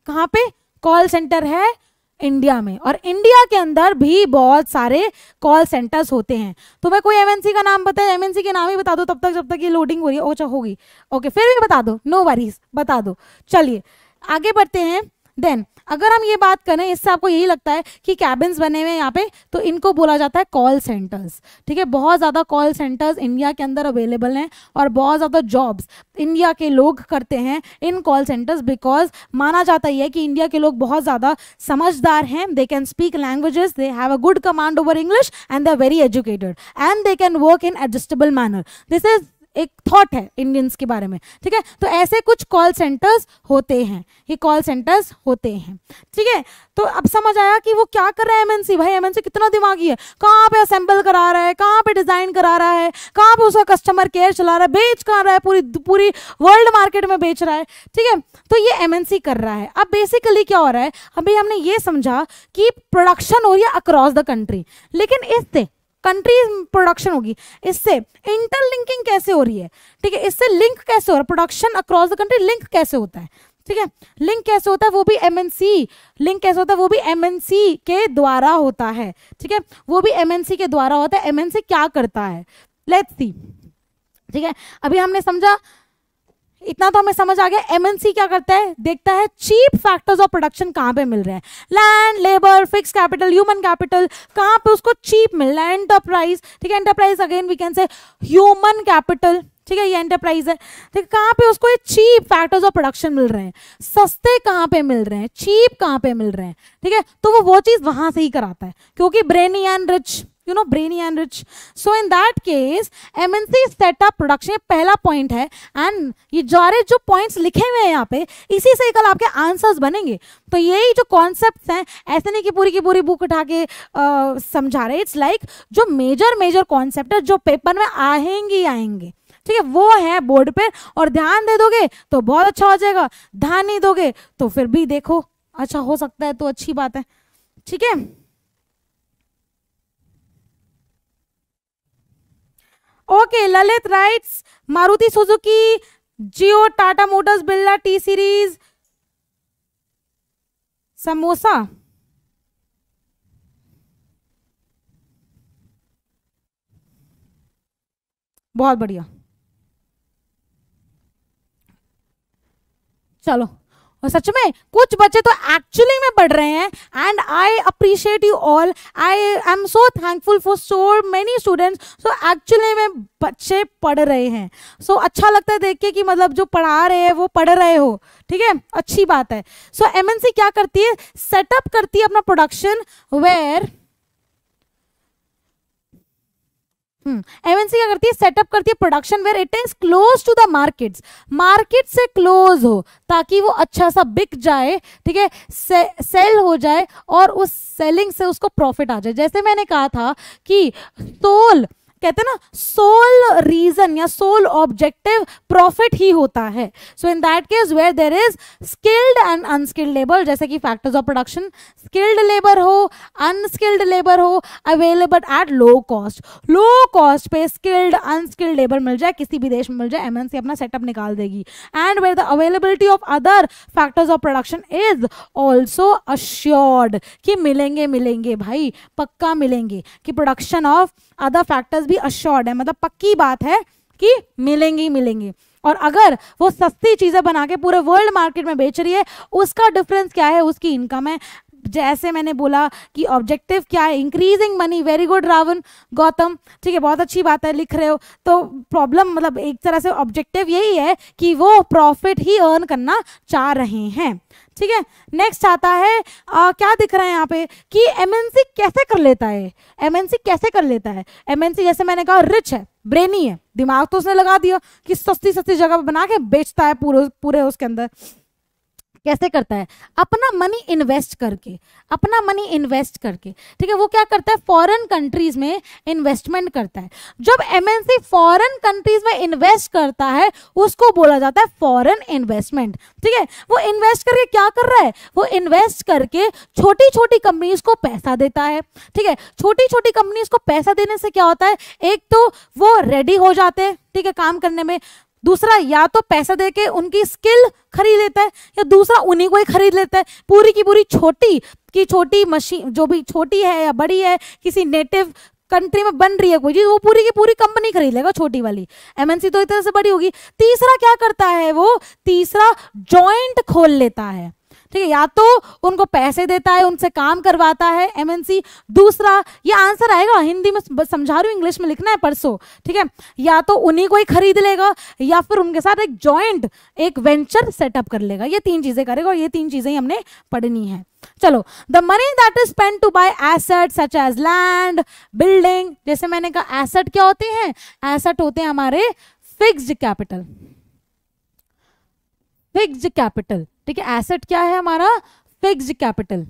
कहाँ पे, कॉल सेंटर है इंडिया में, और इंडिया के अंदर भी बहुत सारे कॉल सेंटर्स होते हैं। तो मैं कोई एमएनसी का नाम बताए, एमएनसी के नाम ही बता दो तब तक जब तक ये लोडिंग हो रही है, ओछा होगी, ओके फिर भी बता दो, नो वरीज बता दो। चलिए आगे बढ़ते हैं। देन अगर हम ये बात करें, इससे आपको यही लगता है कि कैबिन्स बने हुए हैं यहाँ पे, तो इनको बोला जाता है कॉल सेंटर्स, ठीक है। बहुत ज़्यादा कॉल सेंटर्स इंडिया के अंदर अवेलेबल हैं और बहुत ज़्यादा जॉब्स इंडिया के लोग करते हैं इन कॉल सेंटर्स, बिकॉज माना जाता ही है कि इंडिया के लोग बहुत ज़्यादा समझदार हैं, they can speak languages, they have a good command over English and they are very educated and they can work in adjustable manner. This is एक थॉट है इंडियंस के बारे में, ठीक है। तो ऐसे कुछ कॉल सेंटर्स होते हैं, ये कॉल सेंटर्स होते हैं, ठीक है। तो अब समझ आया कि वो क्या कर रहा है एमएनसी, भाई एमएनसी कितना दिमागी है, कहाँ पे असेंबल करा रहा है, कहाँ पे डिजाइन करा रहा है, कहाँ पे उसका कस्टमर केयर चला रहा है, बेच कहाँ रहा है, पूरी वर्ल्ड मार्केट में बेच रहा है, ठीक है। तो ये एमएनसी कर रहा है। अब बेसिकली क्या हो रहा है, अभी हमने ये समझा कि प्रोडक्शन हो रही है अक्रॉस द कंट्री, लेकिन इससे कंट्री प्रोडक्शन होगी, इससे इंटरलिंकिंग कैसे हो रही है, ठीक है, इससे लिंक कैसे हो रहा है, production across the country link कैसे होता है, ठीक है, लिंक कैसे होता है, वो भी एमएनसी, लिंक कैसे होता है, वो भी एमएनसी के द्वारा होता है, ठीक है, वो भी एमएनसी के द्वारा होता है। एमएनसी क्या करता है, लेट्स सी, ठीक है। अभी हमने समझा, इतना तो हमें समझ आ गया, एमएनसी क्या करता है, देखता है चीप फैक्टर्स ऑफ प्रोडक्शन कहाँ पे मिल रहे हैं, land, labour, fix capital, human capital, कहाँ पे उसको चीप मिल रहा है, एंटरप्राइज, ठीक है, enterprise again we can say human capital, ठीक है, ये एंटरप्राइज है, ठीक है, कहाँ पे उसको ये चीप फैक्टर्स ऑफ प्रोडक्शन मिल रहे हैं, सस्ते कहाँ पे मिल रहे हैं, चीप कहाँ पे मिल रहे हैं, ठीक है। तो वो चीज वहां से ही कराता है, क्योंकि brainy and rich, you know, brainy and rich. So in that case MNC set up production, पहला पॉइंट है, एंड ये सारे जो पॉइंट्स लिखे हुए हैं यहाँ पे, इसी से कल आपके आंसर्स बनेंगे। तो यही जो कॉन्सेप्ट्स हैं, ऐसे नहीं कि पूरी की पूरी बुक उठा के समझा रहे, इट्स लाइक जो मेजर कॉन्सेप्ट है जो पेपर में आएंगे, ठीक है, वो है बोर्ड पे, और ध्यान दे दोगे तो बहुत अच्छा हो जाएगा, ध्यान नहीं दोगे तो फिर भी देखो अच्छा हो सकता है तो अच्छी बात है। ठीक है, okay. Lalit writes Maruti Suzuki, Jio, Tata Motors, Birla, T series, samosa. बहुत बढ़िया, चलो। और सच में कुछ बच्चे तो एक्चुअली में पढ़ रहे हैं, and I appreciate you all, I am so thankful for so many students. So actually में बच्चे पढ़ रहे हैं, सो अच्छा लगता है देख के कि मतलब जो पढ़ा रहे हैं वो पढ़ रहे हो। ठीक है, अच्छी बात है। सो एमएनसी क्या करती है, सेटअप करती है अपना प्रोडक्शन वेयर, एमएनसी क्या करती है, सेटअप करती है production where it is close to the markets, market से क्लोज हो ताकि वो अच्छा सा बिक जाए। ठीक है, सेल हो जाए और उस सेलिंग से उसको प्रॉफिट आ जाए। जैसे मैंने कहा था कि सोल कहते हैं ना, सोल रीजन या सोल ऑब्जेक्टिव प्रॉफिट ही होता है। So in that case where there is skilled and unskilled labour, जैसे कि factors of production, skilled labour हो, अनस्किल्ड लेबर हो, available at low cost, low cost पे स्किल्ड अनस्किल्ड लेबर मिल जाए, किसी भी देश में मिल जाए, एमएनसी अपना सेटअप निकाल देगी। And where the availability of other factors of production is also assured, कि मिलेंगे मिलेंगे भाई, पक्का मिलेंगे, कि प्रोडक्शन ऑफ अदर फैक्टर्स भी अश्योर्ड है, मतलब पक्की बात है कि मिलेंगी मिलेंगी। और अगर वो सस्ती चीजें बना के पूरे वर्ल्ड मार्केट में बेच रही है, उसका डिफरेंस क्या है, उसकी इनकम है। जैसे मैंने बोला कि ऑब्जेक्टिव क्या है, increasing money. Very good Ravan Gautam, ठीक है, बहुत अच्छी बात है, लिख रहे हो। तो प्रॉब्लम मतलब एक तरह से ऑब्जेक्टिव यही है कि वो प्रॉफिट ही अर्न करना चाह रहे हैं। ठीक है, नेक्स्ट आता है क्या दिख रहा है यहाँ पे कि एमएनसी कैसे कर लेता है, एमएनसी कैसे कर लेता है। एमएनसी जैसे मैंने कहा रिच है, ब्रेनी है, दिमाग तो उसने लगा दिया कि सस्ती सस्ती जगह बना के बेचता है पूरे उसके अंदर। कैसे करता है, अपना मनी इन्वेस्ट करके, अपना मनी इन्वेस्ट करके। ठीक है, वो क्या करता है, फॉरेन कंट्रीज में इन्वेस्टमेंट करता है। जब एमएनसी फॉरेन कंट्रीज में इन्वेस्ट करता है उसको बोला जाता है फॉरेन इन्वेस्टमेंट। ठीक है, वो इन्वेस्ट करके क्या कर रहा है, वो इन्वेस्ट करके छोटी छोटी कंपनीज को पैसा देता है। ठीक है, छोटी छोटी कंपनीज को पैसा देने से क्या होता है, एक तो वो रेडी हो जाते हैं, ठीक है, काम करने में। दूसरा, या तो पैसा देके उनकी स्किल खरीद लेता है, या दूसरा उन्हीं को ही खरीद लेता है। पूरी की पूरी छोटी की छोटी मशीन, जो भी छोटी है या बड़ी है, किसी नेटिव कंट्री में बन रही है कोई चीज, वो पूरी की पूरी कंपनी खरीद लेगा छोटी वाली। एमएनसी तो एक तरह से बड़ी होगी। तीसरा क्या करता है, वो तीसरा जॉइंट खोल लेता है। ठीक है, या तो उनको पैसे देता है, उनसे काम करवाता है एमएनसी। दूसरा, ये आंसर आएगा हिंदी में समझा रही हूँ, इंग्लिश में लिखना है परसों। ठीक है, या तो उन्हीं को ही खरीद लेगा, या फिर उनके साथ एक जॉइंट एक वेंचर सेटअप कर लेगा। ये तीन चीजें करेगा, और ये तीन चीजें ही हमने पढ़नी है। चलो, the money that is spent to buy asset such as land, building. जैसे मैंने कहा एसेट क्या होते हैं, एसेट होते हैं हमारे फिक्स्ड कैपिटल, फिक्स्ड कैपिटल। ठीक है, एसेट क्या है हमारा, फिक्स्ड कैपिटल।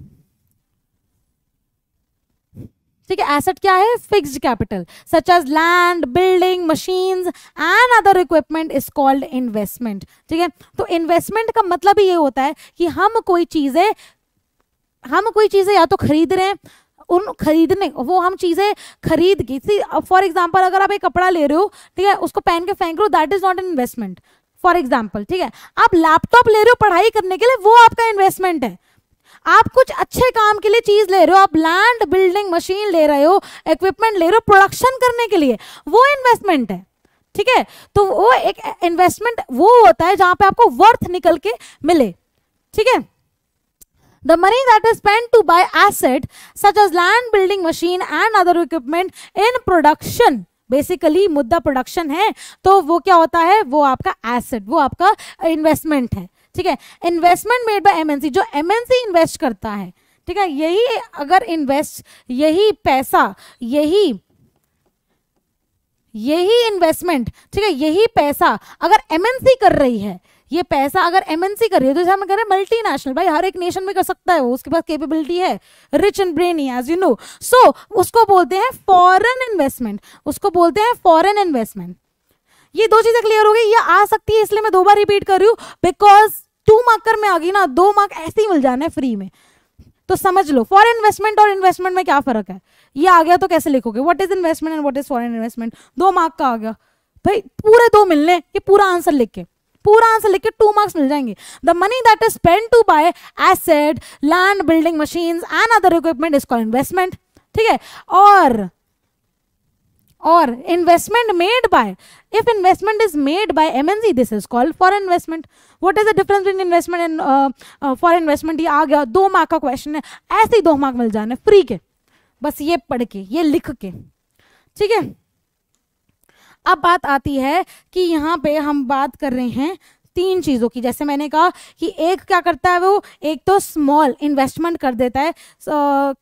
ठीक है, एसेट क्या है, fixed capital such as land, building, machines and other equipment is called investment. ठीक है, तो इन्वेस्टमेंट का मतलब ही ये होता है कि हम कोई चीजें या तो खरीद रहे हैं, उन खरीदने वो हम चीजें खरीद की, फॉर एग्जाम्पल अगर आप एक कपड़ा ले रहे हो, ठीक है, उसको पहन के फेंक रहे हो, that is not an investment. For example, ठीक है, आप लैपटॉप ले रहे हो पढ़ाई करने के लिए, वो आपका इन्वेस्टमेंट है। आप कुछ अच्छे काम के लिए चीज ले रहे हो, आप लैंड, बिल्डिंग, मशीन ले रहे हो, इक्विपमेंट ले रहे हो प्रोडक्शन करने के लिए, वो इन्वेस्टमेंट है। ठीक है, तो वो एक इन्वेस्टमेंट वो होता है जहां पे आपको वर्थ निकल के मिले। ठीक है, the money that is spent to buy asset such as land, building, machine and other equipment in production, basically मुद्दा प्रोडक्शन है, तो वो क्या होता है, वो आपका एसेट, वो आपका इन्वेस्टमेंट है। ठीक है, इन्वेस्टमेंट मेड बाय एमएनसी, जो एमएनसी इन्वेस्ट करता है। ठीक है, यही अगर यही पैसा, यही इन्वेस्टमेंट, ठीक है, यही पैसा अगर एमएनसी कर रही है, ये पैसा अगर एमएनसी कर रही है, तो जैसे हम कह रहे हैं मल्टीनेशनल, भाई हर एक नेशन में कर सकता है वो, उसके पास कैपेबिलिटी है, rich and brainy as you know. So उसको बोलते हैं फॉरेन इन्वेस्टमेंट, उसको बोलते हैं फॉरेन इन्वेस्टमेंट। ये दो चीजें क्लियर हो गई। ये आ सकती है इसलिए मैं 2 बार रिपीट कर रही हूँ, बिकॉज 2 मार्कर में आ गई ना, 2 मार्क ऐसे ही मिल जाना है फ्री में। तो समझ लो फॉरेन इन्वेस्टमेंट और इन्वेस्टमेंट में क्या फर्क है। ये आ गया तो कैसे लिखोगे, what is investment and what is foreign investment, 2 mark का आ गया भाई, पूरे 2 मिलने, ये पूरा आंसर लिख के 2 मार्क्स मिल जाएंगे। The money that is spent to buy asset, land, building, machines and other equipment is called investment, ठीक है। और investment made by, if investment is made by MNC, this is called foreign investment. What is the difference between investment and foreign investment? ये आ गया, 2 mark का question है, ऐसे ही 2 mark मिल जाने free के, बस ये पढ़ के, ये लिख के, ठीक है। अब बात आती है कि यहाँ पे हम बात कर रहे हैं 3 चीज़ों की। जैसे मैंने कहा कि एक क्या करता है वो, एक तो स्मॉल इन्वेस्टमेंट कर देता है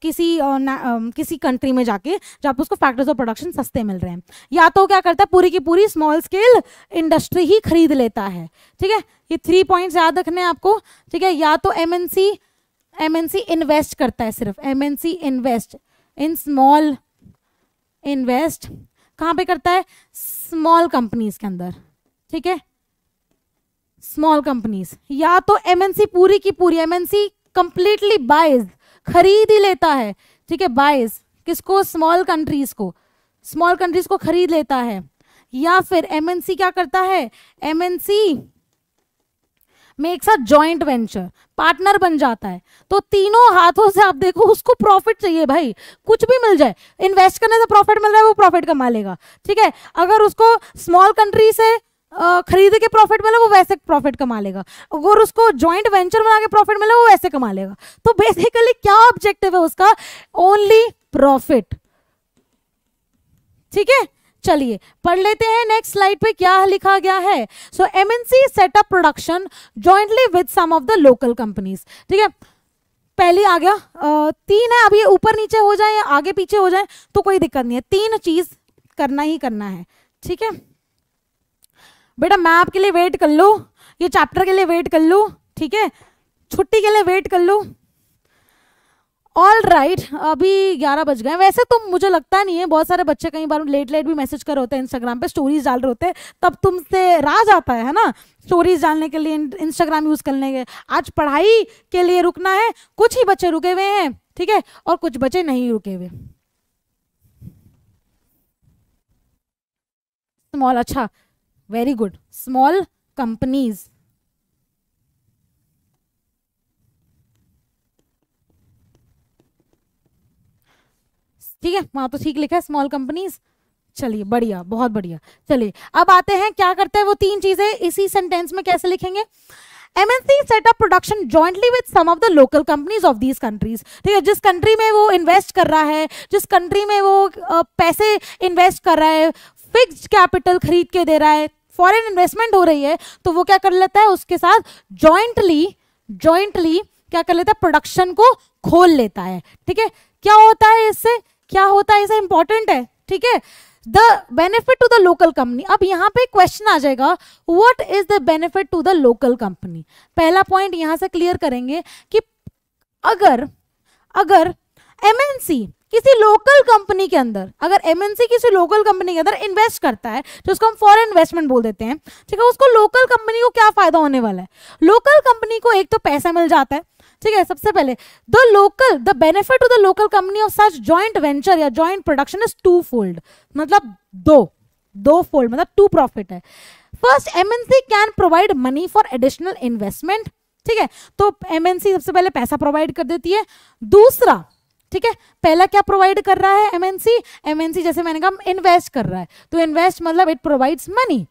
किसी कंट्री में जाके जहाँ पे उसको फैक्टर्स ऑफ प्रोडक्शन सस्ते मिल रहे हैं, या तो क्या करता है पूरी की पूरी स्मॉल स्केल इंडस्ट्री ही खरीद लेता है, ठीक है। ये 3 पॉइंट्स याद रखने हैं आपको, ठीक है। या तो एमएनसी इन्वेस्ट करता है, सिर्फ MNC invest in small, invest कहाँ पे करता है, स्मॉल कंपनीज के अंदर, ठीक है, स्मॉल कंपनीज। या तो एमएनसी पूरी की पूरी, एमएनसी कंप्लीटली बाइज, खरीद ही लेता है, ठीक है, बाइज किसको, स्मॉल कंट्रीज को खरीद लेता है। या फिर एमएनसी क्या करता है, MNC makes a joint venture, partner बन जाता है। तो तीनों हाथों से आप देखो, उसको प्रॉफिट चाहिए भाई, कुछ भी मिल जाए, इन्वेस्ट करने से प्रॉफिट मिल रहा है वो प्रॉफिट कमा लेगा, ठीक है। अगर उसको स्मॉल कंट्री से खरीद के प्रॉफिट मिला वो वैसे प्रॉफिट कमा लेगा, अगर उसको जॉइंट वेंचर बना के प्रॉफिट मिला वो वैसे कमा लेगा। तो बेसिकली क्या ऑब्जेक्टिव है उसका, ओनली प्रॉफिट, ठीक है। चलिए पढ़ लेते हैं नेक्स्ट स्लाइड पे क्या लिखा गया है। So MNC set up production jointly with some of the local companies, ठीक है। पहले आ गया 3 है, अब ये ऊपर नीचे हो जाए या आगे पीछे हो जाए तो कोई दिक्कत नहीं है, 3 चीज करना ही करना है, ठीक है। बेटा मैं आपके लिए वेट कर लो, ये चैप्टर के लिए वेट कर लो, ठीक है, छुट्टी के लिए वेट कर लो। ऑल राइट, अभी 11 बज गए। वैसे तो मुझे लगता नहीं है, बहुत सारे बच्चे कई बार लेट भी मैसेज कर होते हैं, इंस्टाग्राम पे स्टोरीज डाल रहे होते हैं, तब तुमसे राज आता है ना स्टोरीज डालने के लिए, इंस्टाग्राम यूज करने के। आज पढ़ाई के लिए रुकना है, कुछ ही बच्चे रुके हुए हैं, ठीक है, और कुछ बच्चे नहीं रुके हुए। स्मॉल, अच्छा वेरी गुड, स्मॉल कंपनीज, ठीक है, वहां तो ठीक लिखा है स्मॉल कंपनीज। चलिए बढ़िया, बहुत बढ़िया। चलिए अब आते हैं क्या करते हैं वो 3 चीजें इसी सेंटेंस में कैसे लिखेंगे। MNC set up production jointly with some of the local companies of these countries, ठीक है। जिस कंट्री में वो इन्वेस्ट कर रहा है, जिस कंट्री में वो पैसे इन्वेस्ट कर रहा है, फिक्स्ड कैपिटल खरीद के दे रहा है, फॉरेन इन्वेस्टमेंट हो रही है, तो वो क्या कर लेता है, उसके साथ जॉइंटली क्या कर लेता है, प्रोडक्शन को खोल लेता है, ठीक है। क्या होता है इससे, क्या होता है इससे, इंपॉर्टेंट है, ठीक है। The benefit to the local company, अब यहाँ पे क्वेश्चन आ जाएगा, what is the benefit to the local company. पहला पॉइंट यहां से क्लियर करेंगे कि अगर एमएनसी किसी लोकल कंपनी के अंदर, अगर एमएनसी किसी लोकल कंपनी के अंदर इन्वेस्ट करता है, जो उसको हम फॉरेन इन्वेस्टमेंट बोल देते हैं, ठीक है, उसको लोकल कंपनी को क्या फायदा होने वाला है। लोकल कंपनी को एक तो पैसा मिल जाता है, ठीक है। सबसे पहले the benefit to the local company of such joint venture या जॉइंट प्रोडक्शन इज 2-fold, मतलब दो फोल्ड, मतलब 2 प्रॉफिट है। First, MNC can provide money for additional investment, ठीक है, तो एमएनसी सबसे पहले पैसा प्रोवाइड कर देती है। दूसरा, ठीक है, पहला क्या प्रोवाइड कर रहा है एमएनसी जैसे मैंने कहा इन्वेस्ट कर रहा है, तो इन्वेस्ट मतलब इट प्रोवाइड्स मनी,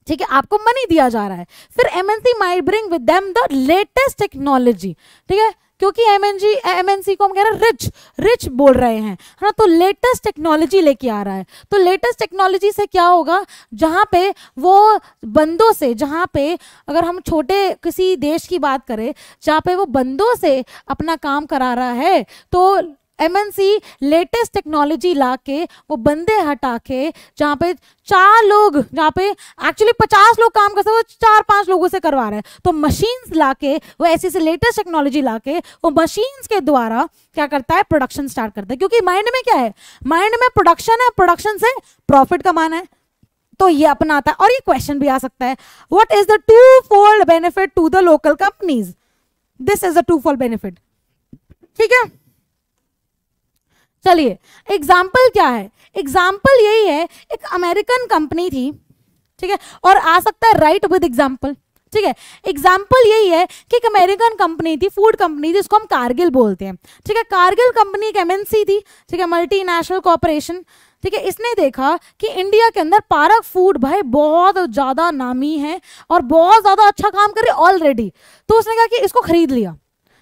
ठीक है, आपको मनी दिया जा रहा है। फिर MNC might bring with them the latest technology, ठीक है, क्योंकि एमएनसी को हम कह रहे हैं रिच बोल रहे हैं, है ना, तो लेटेस्ट टेक्नोलॉजी लेके आ रहा है। तो लेटेस्ट टेक्नोलॉजी से क्या होगा, जहाँ पे वो बंदों से, जहाँ पे अगर हम छोटे किसी देश की बात करें जहाँ पे वो बंदों से अपना काम करा रहा है, तो एमएनसी लेटेस्ट टेक्नोलॉजी लाके वो बंदे हटा के, जहाँ पे 4 लोग, जहाँ पे एक्चुअली 50 लोग काम करते हैं, वो 4-5 लोगों से करवा रहे हैं, तो मशीन्स लाके, वो ऐसी से लेटेस्ट टेक्नोलॉजी लाके वो मशीन्स के द्वारा क्या करता है, प्रोडक्शन स्टार्ट करता है। क्योंकि माइंड में क्या है, माइंड में प्रोडक्शन है, प्रोडक्शन से प्रॉफिट कमाना है, तो ये अपनाता है। और ये क्वेश्चन भी आ सकता है, what is the two fold benefit to the local companies? This is the two fold benefit. ठीक है, चलिए एग्जाम्पल क्या है? एग्जाम्पल यही है, एक अमेरिकन कंपनी थी, ठीक है, और आ सकता है राइट विद एग्जाम्पल। ठीक है, एग्जाम्पल यही है कि एक अमेरिकन कंपनी थी, फूड कंपनी थी, जिसको हम कारगिल बोलते हैं। ठीक है, कारगिल कंपनी एक एमएनसी थी, ठीक है, मल्टीनेशनल कॉर्पोरेशन। ठीक है, इसने देखा कि इंडिया के अंदर पारक फूड भाई बहुत ज्यादा नामी है और बहुत ज्यादा अच्छा काम कर रही है ऑलरेडी, तो उसने कहा कि इसको खरीद लिया।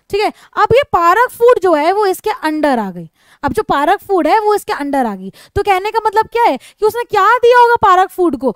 ठीक है, अब ये पारक फूड जो है वो इसके अंडर आ गई। अब जो पारक फूड है वो इसके अंडर आ गई, तो कहने का मतलब क्या है कि उसने क्या दिया होगा पारक फूड को?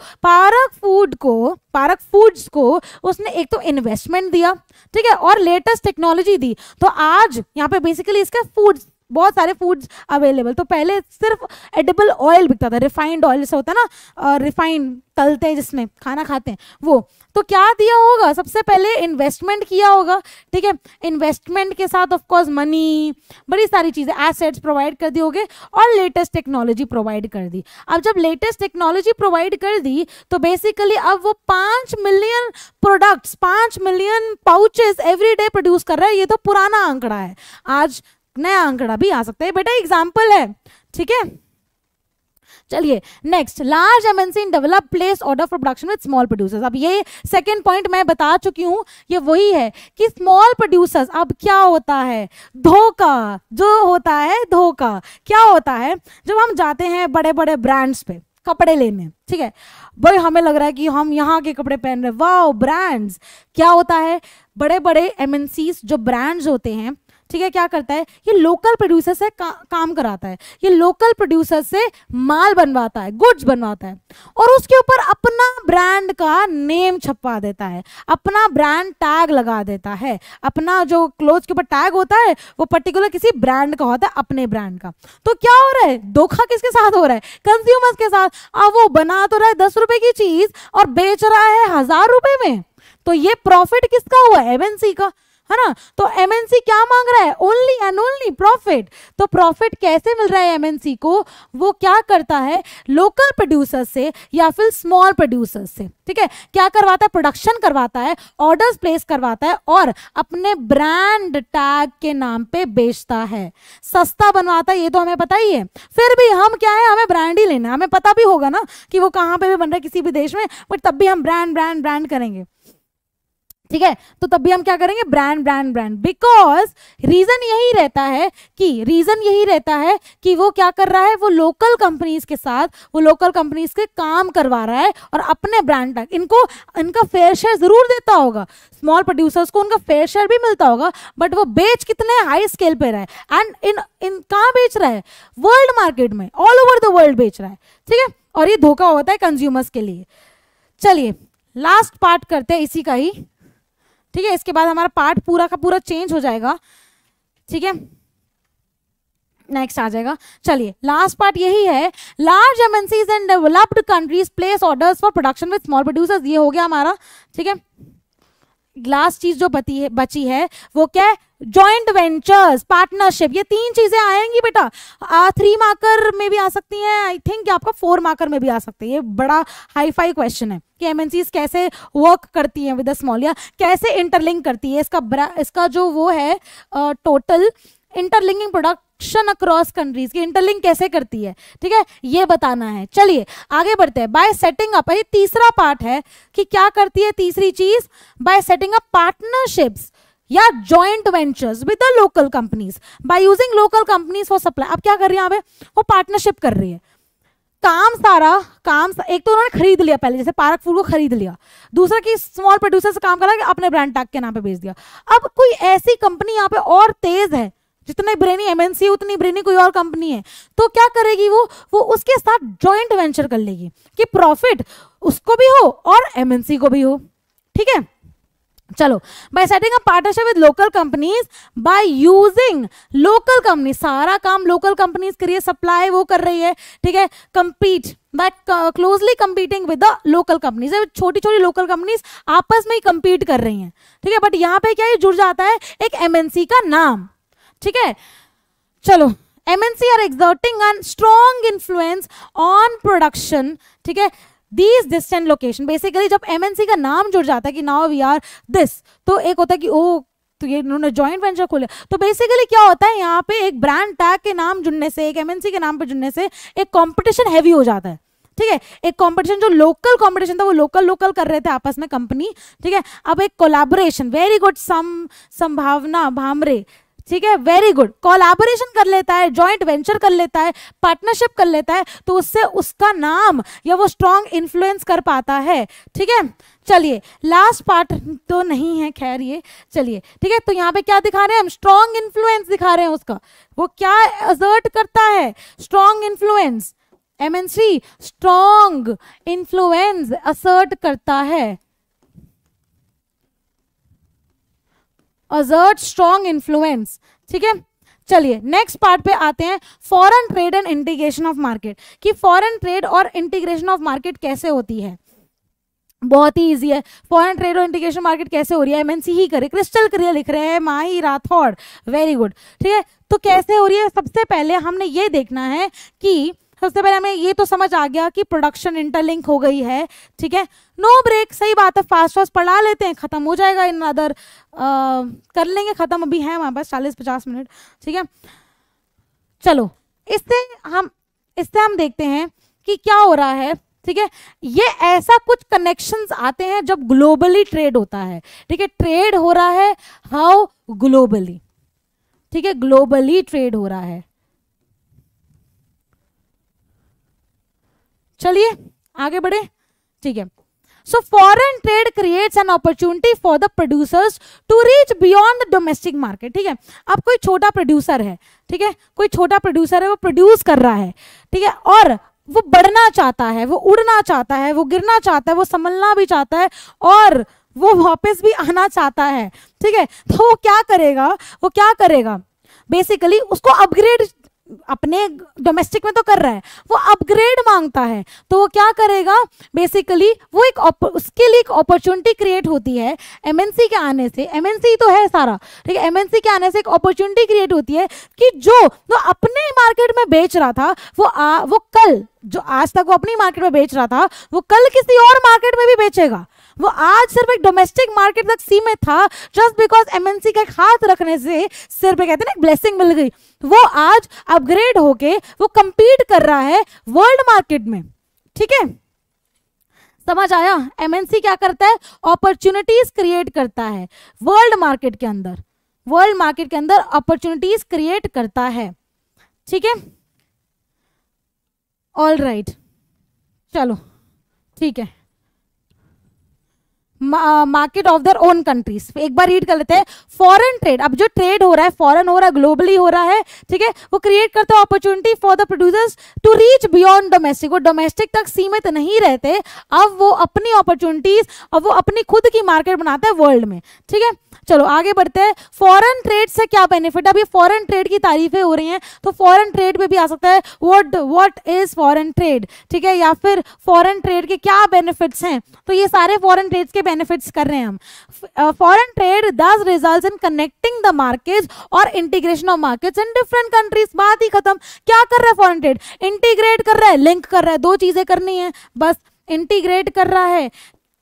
पारक फूड्स को उसने एक तो इन्वेस्टमेंट दिया, ठीक है, और लेटेस्ट टेक्नोलॉजी दी। तो आज यहाँ पे बेसिकली इसका फूड्स, बहुत सारे फूड्स अवेलेबल। तो पहले सिर्फ एडिबल ऑयल बिकता था, रिफाइंड ऑयल जैसा होता है ना, रिफाइंड तलते हैं जिसमें खाना खाते हैं वो। तो क्या दिया होगा? सबसे पहले इन्वेस्टमेंट किया होगा। ठीक है, इन्वेस्टमेंट के साथ ऑफ कोर्स मनी, बड़ी सारी चीजें, एसेट्स प्रोवाइड कर दी होगे और लेटेस्ट टेक्नोलॉजी प्रोवाइड कर दी। अब जब लेटेस्ट टेक्नोलॉजी प्रोवाइड कर दी तो बेसिकली अब वो 5 million products, 5 million pouches every day produce कर रहा है। ये तो पुराना आंकड़ा है, आज नया आंकड़ा भी आ सकता है, बेटा एग्जाम्पल है। ठीक है, चलिए next, large MNC in develop place order for production with small producers. अब ये सेकंड पॉइंट मैं बता चुकी हूं, ये वही है कि स्मॉल प्रोड्यूसर्स, अब क्या होता है? धोखा जो होता है, धोखा क्या होता है? जब हम जाते हैं बड़े बड़े ब्रांड्स पे कपड़े लेने, ठीक है भाई, हमें लग रहा है कि हम यहाँ के कपड़े पहन रहे, वाओ ब्रांड्स। क्या होता है? बड़े बड़े एमएनसीज जो ब्रांड्स होते हैं, ठीक है, क्या करता है? ये लोकल प्रोड्यूसर से काम कराता है, ये लोकल प्रोड्यूसर से माल बनवाता है, गुड्स बनवाता है, और उसके ऊपर अपना ब्रांड का नेम छपवा देता है, अपना ब्रांड टैग लगा देता है। अपना जो क्लोथ के ऊपर टैग होता है वो पर्टिकुलर किसी ब्रांड का होता है, अपने ब्रांड का। तो क्या हो रहा है? धोखा किसके साथ हो रहा है? कंज्यूमर्स के साथ। अब वो बना तो रहा है 10 रुपए की चीज और बेच रहा है 1000 रुपए में, तो ये प्रॉफिट किसका हुआ? एमएनसी का, है ना। तो एमएनसी क्या मांग रहा है? Only and only profit. तो प्रॉफिट कैसे मिल रहा है एमएनसी को? वो क्या करता है? लोकल प्रोड्यूसर से या फिर स्मॉल प्रोड्यूसर से, ठीक है, क्या करवाता है? प्रोडक्शन करवाता है, ऑर्डर्स प्लेस करवाता है और अपने ब्रांड टैग के नाम पे बेचता है, सस्ता बनवाता है। ये तो हमें पता ही है, फिर भी हम क्या है, हमें ब्रांड ही लेना है। हमें पता भी होगा ना कि वो कहां पे भी बन रहा है किसी भी देश में, बट तब भी हम ब्रांड ब्रांड ब्रांड करेंगे। ठीक है, तो तब भी हम क्या करेंगे? Brand brand brand. Because reason यही रहता है कि वो क्या कर रहा है? वो लोकल कंपनीज के साथ, वो लोकल कंपनीज के काम करवा रहा है और अपने ब्रांड टैग, इनको इनका फेयर शेयर जरूर देता होगा, स्मॉल प्रोड्यूसर्स को उनका फेयर शेयर भी मिलता होगा, बट वो बेच कितने हाई स्केल पे रहा है। एंड इन कहाँ बेच रहा है? वर्ल्ड मार्केट में, ऑल ओवर द वर्ल्ड बेच रहा है। ठीक है, और ये धोखा होता है कंज्यूमर्स के लिए। चलिए लास्ट पार्ट करते हैं इसी का ही, ठीक है, इसके बाद हमारा पार्ट पूरा का पूरा चेंज हो जाएगा। ठीक है, नेक्स्ट आ जाएगा। चलिए लास्ट पार्ट यही है, large MNCs in developed countries place orders for production with small producers. ये हो गया हमारा। ठीक है, लास्ट चीज जो बची है वो क्या है? Joint ventures, partnership. ये 3 चीजें आएंगी बेटा, 3 मार्कर में भी आ सकती हैं, आई थिंक आपका 4 मार्कर में भी आ सकती है। ये बड़ा हाई फाई क्वेश्चन है कि एमएनसीज कैसे वर्क करती हैं विद द स्मॉल, या कैसे इंटरलिंक करती है। इसका जो वो है total interlinking production across countries की इंटरलिंक कैसे करती है, ठीक है, ये बताना है। चलिए आगे बढ़ते हैं। बाय सेटिंग अप, ये तीसरा पार्ट है कि क्या करती है तीसरी चीज? बाय सेटिंग अप पार्टनरशिप्स या joint ventures with the local companies by using local companies for supply. अब क्या कर रही है? यहाँ पे वो पार्टनरशिप कर रही है। काम एक तो उन्होंने खरीद लिया, पहले जैसे पारक फूड को खरीद लिया, दूसरा कि स्मॉल प्रोड्यूसर से काम करा कि अपने ब्रांड टैग के नाम पे बेच दिया। अब कोई ऐसी कंपनी यहाँ पे और तेज है, जितने ब्रेनी एमएनसी उतनी ब्रेनी कोई और कंपनी है, तो क्या करेगी? वो उसके साथ जॉइंट वेंचर कर लेगी कि प्रॉफिट उसको भी हो और एमएनसी को भी हो। ठीक है, चलो bye setting up partnership with local companies by using local company, सारा काम लोकल कंपनीज करिए, सप्लाई वो कर रही है। ठीक है, compete by closely competing with the local companies. छोटी छोटी लोकल कंपनीज आपस में ही कंपीट कर रही हैं। ठीक है, बट यहाँ पे क्या जुड़ जाता है? एक एमएनसी का नाम। ठीक है, चलो MNC are exerting an strong influence on production, ठीक है, दीज डिस्टेंट लोकेशन, बेसिकली जब एमएनसी का नाम जुड़ जाता है कि नाउ वी आर दिस, तो एक होता है कि ओ तो ये इन्होंने जॉइंट वेंचर खोले, तो बेसिकली क्या होता है यहाँ पे एक ब्रांड टैग के नाम जुड़ने से, एक एमएनसी के नाम पे जुड़ने से एक कंपटीशन हैवी हो जाता है, ठीक है। एक कंपटीशन जो लोकल कंपटीशन था वो लोकल कर रहे थे आपस में कंपनी, ठीक है। अब एक कोलैबोरेशन, वेरी गुड, संभावना भामरे, ठीक है, वेरी गुड, कोलैबोरेशन कर लेता है, जॉइंट वेंचर कर लेता है, पार्टनरशिप कर लेता है, तो उससे उसका नाम या वो स्ट्रॉन्ग इन्फ्लुएंस कर पाता है, ठीक है। चलिए लास्ट पार्ट तो नहीं है खैर ये, चलिए ठीक है। तो यहाँ पे क्या दिखा रहे हैं हम, स्ट्रॉन्ग इन्फ्लुएंस दिखा रहे हैं उसका, वो क्या असर्ट करता है, strong influence, MNC strong influence assert करता है, असर्ट स्ट्रॉन्ग इन्फ्लुएंस, ठीक है। चलिए नेक्स्ट पार्ट पे आते हैं, foreign trade and integration of market, कि फॉरेन ट्रेड और इंटीग्रेशन ऑफ मार्केट कैसे होती है। बहुत ही इजी है, फॉरेन ट्रेड और इंटीग्रेशन मार्केट कैसे हो रही है, एमएनसी ही करे, क्रिस्टल क्लियर लिख रहे हैं माही राठौड़, वेरी गुड, ठीक है। तो कैसे हो रही है, सबसे पहले हमने ये देखना है कि सबसे पहले हमें ये तो समझ आ गया कि प्रोडक्शन इंटरलिंक हो गई है, ठीक है। नो ब्रेक, सही बात है, फास्ट पढ़ा लेते हैं, खत्म हो जाएगा इन अदर, कर लेंगे खत्म, अभी है हमारे पास 40-50 मिनट, ठीक है। चलो इससे हम देखते हैं कि क्या हो रहा है, ठीक है। ये ऐसा कुछ कनेक्शंस आते हैं जब ग्लोबली ट्रेड होता है, ठीक है, ट्रेड हो रहा है, हाउ ग्लोबली, ठीक है, ग्लोबली ट्रेड हो रहा है। चलिए आगे बढ़े, ठीक है। So foreign trade creates an opportunity for the producers to reach beyond the domestic market, ठीक है। अब कोई छोटा प्रोड्यूसर है, ठीक है, कोई छोटा प्रोड्यूसर है, वो प्रोड्यूस कर रहा है, ठीक है, और वो बढ़ना चाहता है, वो उड़ना चाहता है, वो गिरना चाहता है, वो संभलना भी चाहता है, और वो वापस भी आना चाहता है, ठीक है। तो वो क्या करेगा, बेसिकली उसको अपग्रेड, अपने डोमेस्टिक में तो कर रहा है, वो अपग्रेड मांगता है, तो वो क्या करेगा, बेसिकली वो उसके लिए एक अपॉर्चुनिटी क्रिएट होती है एमएनसी के आने से, एमएनसी तो है सारा, ठीक है, एमएनसी के आने से एक अपॉर्चुनिटी क्रिएट होती है कि जो वो अपने मार्केट में बेच रहा था, वो कल, जो आज तक वो अपनी मार्केट में बेच रहा था, वो कल किसी और मार्केट में भी बेचेगा। वो आज सिर्फ एक डोमेस्टिक मार्केट तक सीमित था, जस्ट बिकॉज एमएनसी का एक हाथ रखने से सिर पे कहते हैं ना ब्लेसिंग मिल गई, वो आज अपग्रेड होके वो कंपीट कर रहा है वर्ल्ड मार्केट में, ठीक है। समझ आया, एमएनसी क्या करता है, अपॉर्चुनिटीज क्रिएट करता है वर्ल्ड मार्केट के अंदर, वर्ल्ड मार्केट के अंदर अपॉर्चुनिटीज क्रिएट करता है, ठीक है। ऑल राइट, चलो ठीक है। Market of their own countries, एक बार रीड कर लेते हैं। फॉरेन ट्रेड, अब जो ट्रेड हो रहा है, फॉरेन हो रहा है, ग्लोबली हो रहा है, ठीक है, वो क्रिएट करता है opportunity for the producers to reach beyond domestic, वो डोमेस्टिक तक सीमित नहीं रहते, अब वो अपनी अपॉर्चुनिटीज, अब वो अपनी खुद की मार्केट बनाता है वर्ल्ड में, ठीक है। चलो आगे बढ़ते हैं, फॉरेन ट्रेड से क्या बेनिफिट, अब ये फॉरेन ट्रेड की तारीफें हो रही हैं, तो फॉरेन ट्रेड पे भी आ सकता है व्हाट इज फॉरेन ट्रेड, ठीक है, या फिर फॉरेन ट्रेड के क्या बेनिफिट्स हैं, तो ये सारे फॉरेन ट्रेड के बेनिफिट्स कर रहे हैं हम। Foreign trade thus results in connecting the markets और integration of markets in different countries, बात ही खत्म। क्या कर रहा है फॉरेन ट्रेड, इंटीग्रेट कर रहा है, लिंक कर रहा है, दो चीजें करनी है बस, इंटीग्रेट कर रहा है,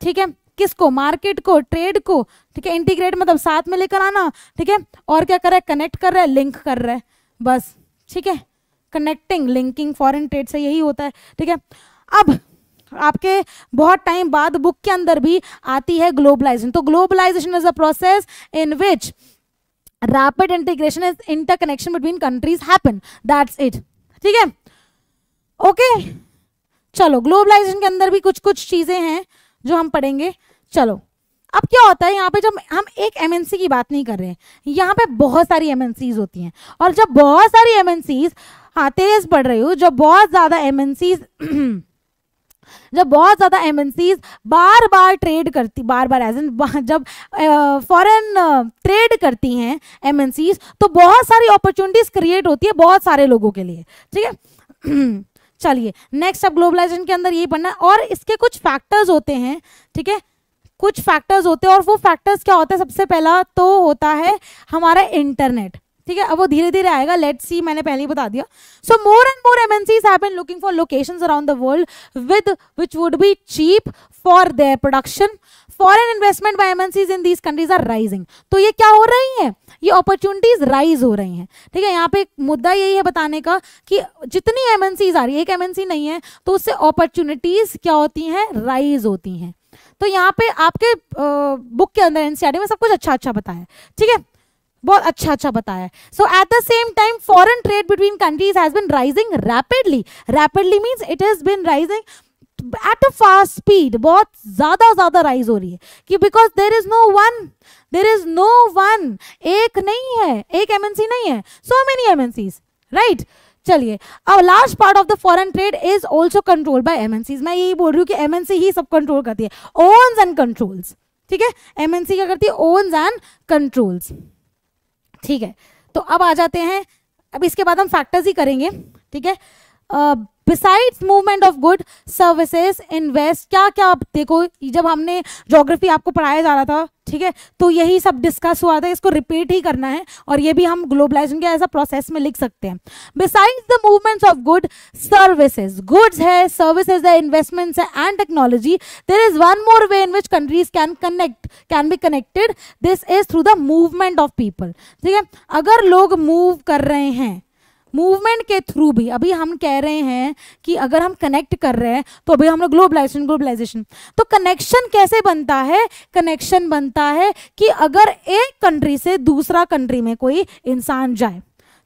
ठीक है, किसको, मार्केट को, ट्रेड को, ठीक है, इंटीग्रेट मतलब साथ में लेकर आना, ठीक है, और क्या कर रहा है, कनेक्ट कर रहा है, लिंक कर रहा है, बस, ठीक है, कनेक्टिंग, लिंकिंग फॉरेन ट्रेड से यही होता है, ठीक है। अब आपके बहुत टाइम बाद बुक के अंदर भी आती है ग्लोबलाइजेशन, तो globalization is a process in which rapid integration is interconnection between countries happen, that's it, ठीक है, ओके। चलो ग्लोबलाइजेशन के अंदर भी कुछ कुछ चीजें हैं जो हम पढ़ेंगे। चलो अब क्या होता है, यहाँ पे जब हम एक एमएनसी की बात नहीं कर रहे हैं, यहाँ पे बहुत सारी एमएनसीज होती हैं, और जब बहुत सारी एमएनसीज, हाँ तेज पढ़ रही हूँ, जब बहुत ज्यादा एमएनसीज बार बार ट्रेड करती, बार बार एज इन जब फॉरेन ट्रेड करती हैं एमएनसीज, तो बहुत सारी अपॉर्चुनिटीज क्रिएट होती है बहुत सारे लोगों के लिए, ठीक है। चलिए नेक्स्ट, अब ग्लोबलाइजेशन के अंदर यही पढ़ना है, और इसके कुछ फैक्टर्स होते हैं, ठीक है, कुछ फैक्टर्स होते हैं, और वो फैक्टर्स क्या होता है, सबसे पहला तो होता है हमारा इंटरनेट, ठीक है, अब वो धीरे धीरे आएगा, लेट्स सी, मैंने पहले ही बता दिया. So more and more MNCs have been looking for locations around the world with which would be cheap for their production. Foreign investment by MNCs in these countries are rising. तो ये क्या हो रही है, ये अपॉर्चुनिटीज राइज हो रही हैं. ठीक है, यहाँ पे एक मुद्दा यही है बताने का कि जितनी MNCs आ रही है, एक MNC नहीं है, तो उससे अपॉर्चुनिटीज क्या होती हैं, राइज होती हैं. तो यहाँ पे आपके बुक के अंदर NCERT में सब कुछ अच्छा अच्छा बताया. ठीक है, बहुत अच्छा अच्छा बताया. So at the same time foreign trade between countries has been rising rapidly. Rapidly means it has been rising at a fast speed. बहुत ज्यादा राइज हो रही है कि because there is no one, एक नहीं है, एक MNC नहीं है, सो मेनी MNCs, राइट. चलिए, अब large part of the foreign trade is also control by MNCs. मैं यही बोल रही हूँ कि MNC ही सब कंट्रोल करती है, ओन्स एंड कंट्रोल्स. ठीक है, MNC क्या करती है, ओन्स एंड कंट्रोल्स. ठीक है, तो अब आ जाते हैं, अब इसके बाद हम फैक्टर्स ही करेंगे. ठीक है, besides movement of good services invest, क्या क्या, देखो जब हमने ज्योग्राफी आपको पढ़ाया जा रहा था, ठीक है, तो यही सब डिस्कस हुआ था, इसको रिपीट ही करना है और ये भी हम ग्लोबलाइजेशन के ऐसा प्रोसेस में लिख सकते हैं. Besides the movements of good services, goods है, सर्विसेज है, इन्वेस्टमेंट्स है and technology, there is one more way in which countries can be connected. This is through the movement of people. ठीक है, अगर लोग मूव कर रहे हैं, मूवमेंट के थ्रू भी, अभी हम कह रहे हैं कि अगर हम कनेक्ट कर रहे हैं तो अभी हम लोग ग्लोबलाइजेशन, तो कनेक्शन कैसे बनता है, कनेक्शन बनता है कि अगर एक कंट्री से दूसरा कंट्री में कोई इंसान जाए,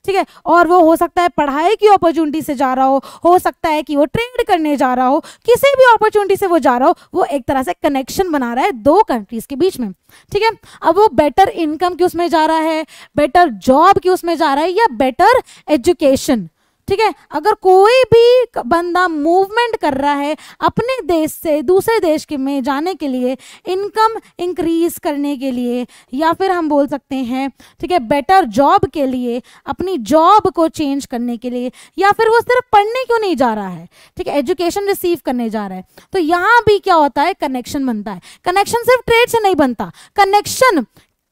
ठीक है, और वो हो सकता है पढ़ाई की अपॉर्चुनिटी से जा रहा हो सकता है कि वो ट्रेड करने जा रहा हो, किसी भी अपॉर्चुनिटी से वो जा रहा हो, वो एक तरह से कनेक्शन बना रहा है दो कंट्रीज के बीच में. ठीक है, अब वो बेटर इनकम की उसमें जा रहा है, बेटर जॉब की उसमें जा रहा है, या बेटर एजुकेशन. ठीक है, अगर कोई भी बंदा मूवमेंट कर रहा है अपने देश से दूसरे देश के में जाने के लिए, इनकम इंक्रीज करने के लिए, या फिर हम बोल सकते हैं, ठीक है, बेटर जॉब के लिए, अपनी जॉब को चेंज करने के लिए, या फिर वो सिर्फ पढ़ने क्यों नहीं जा रहा है, ठीक है, एजुकेशन रिसीव करने जा रहा है, तो यहाँ भी क्या होता है, कनेक्शन बनता है. कनेक्शन सिर्फ ट्रेड से नहीं बनता, कनेक्शन,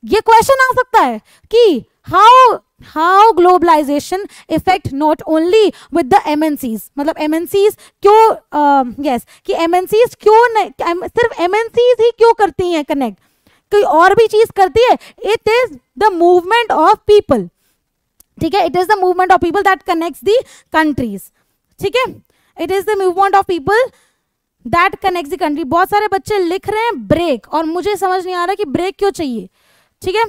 ये क्वेश्चन आ सकता है कि how globalization effect not only with the MNCs, मतलब MNCs क्यों, यस, कि MNCs क्यों नहीं, सिर्फ MNCs ही क्यों करती हैं कनेक्ट, कोई और भी चीज करती है. It is the movement of people. ठीक है, it is the movement of people that connects the countries. ठीक है, it is the movement of people that connects the country. बहुत सारे बच्चे लिख रहे हैं ब्रेक, और मुझे समझ नहीं आ रहा कि ब्रेक क्यों चाहिए. ठीक है,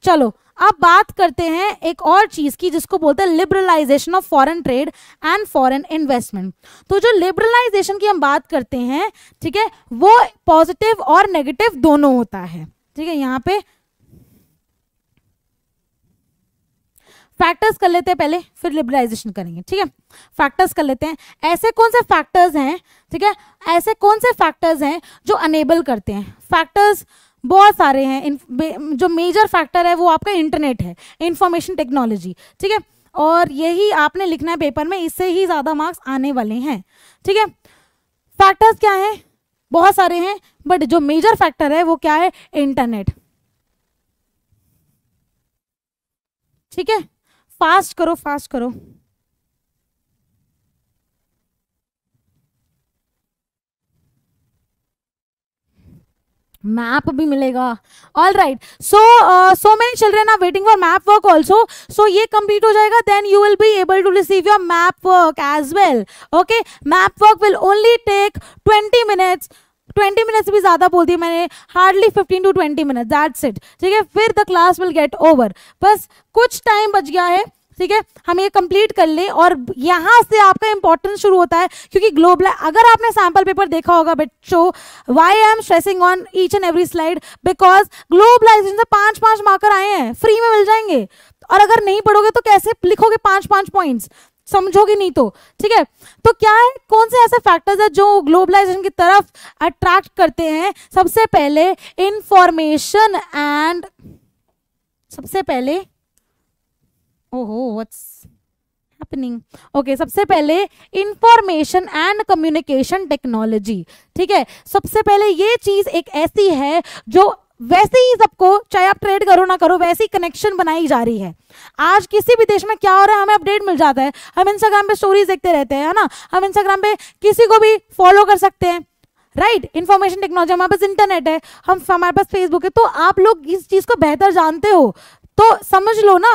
चलो अब बात करते हैं एक और चीज की जिसको बोलते हैं liberalization of foreign trade and foreign investment. तो जो लिबरलाइजेशन की हम बात करते हैं, ठीक है, वो पॉजिटिव और नेगेटिव दोनों होता है. ठीक है, यहाँ पे फैक्टर्स कर लेते हैं पहले, फिर लिबरलाइजेशन करेंगे. ठीक है, फैक्टर्स कर लेते हैं. ऐसे कौन से फैक्टर्स हैं, ठीक है, ऐसे कौन से फैक्टर्स हैं जो अनेबल करते हैं. फैक्टर्स बहुत सारे हैं. जो मेजर फैक्टर है वो आपका इंटरनेट है, इंफॉर्मेशन टेक्नोलॉजी. ठीक है, और यही आपने लिखना है पेपर में, इससे ही ज्यादा मार्क्स आने वाले हैं. ठीक है, फैक्टर्स क्या है, बहुत सारे हैं, बट जो मेजर फैक्टर है वो क्या है, इंटरनेट. ठीक है, फास्ट करो. मैप भी मिलेगा. All right, so many children are waiting for map work also. So ये कंप्लीट हो जाएगा, then you will be able to receive your map work as well. Okay, map work will only take 20 minutes. 20 minutes भी ज्यादा बोल दिया मैंने, hardly 15 to 20 minutes, that's it. ठीक है, फिर the class will get over. बस कुछ टाइम बच गया है. ठीक है, हम ये कंप्लीट कर लें और यहाँ से आपका इंपॉर्टेंस शुरू होता है, क्योंकि ग्लोबल, अगर आपने सैंपल पेपर देखा होगा बच्चों, why I am stressing on each and every slide, because globalization से 5 मार्कर आए हैं, फ्री में मिल जाएंगे. और अगर नहीं पढ़ोगे तो कैसे लिखोगे 5 पॉइंट्स, समझोगे नहीं तो. ठीक है, तो क्या है, कौन से ऐसे फैक्टर्स है जो ग्लोबलाइजेशन की तरफ अट्रैक्ट करते हैं. सबसे पहले इंफॉर्मेशन एंड, सबसे पहले व्हाट्स हैपनिंग, ओके, सबसे पहले इंफॉर्मेशन एंड कम्युनिकेशन टेक्नोलॉजी. ठीक है, सबसे पहले ये चीज एक ऐसी है जो वैसे ही सबको, चाहे आप ट्रेड करो ना करो, वैसे ही कनेक्शन बनाई जा रही है। आज किसी भी देश में क्या हो रहा है हमें अपडेट मिल जाता है, हम इंस्टाग्राम पे स्टोरीज देखते रहते हैं, है ना, हम इंस्टाग्राम पे किसी को भी फॉलो कर सकते हैं, राइट। इंफॉर्मेशन टेक्नोलॉजी, हमारे पास इंटरनेट है, हमारे पास फेसबुक है, तो आप लोग इस चीज को बेहतर जानते हो तो समझ लो ना।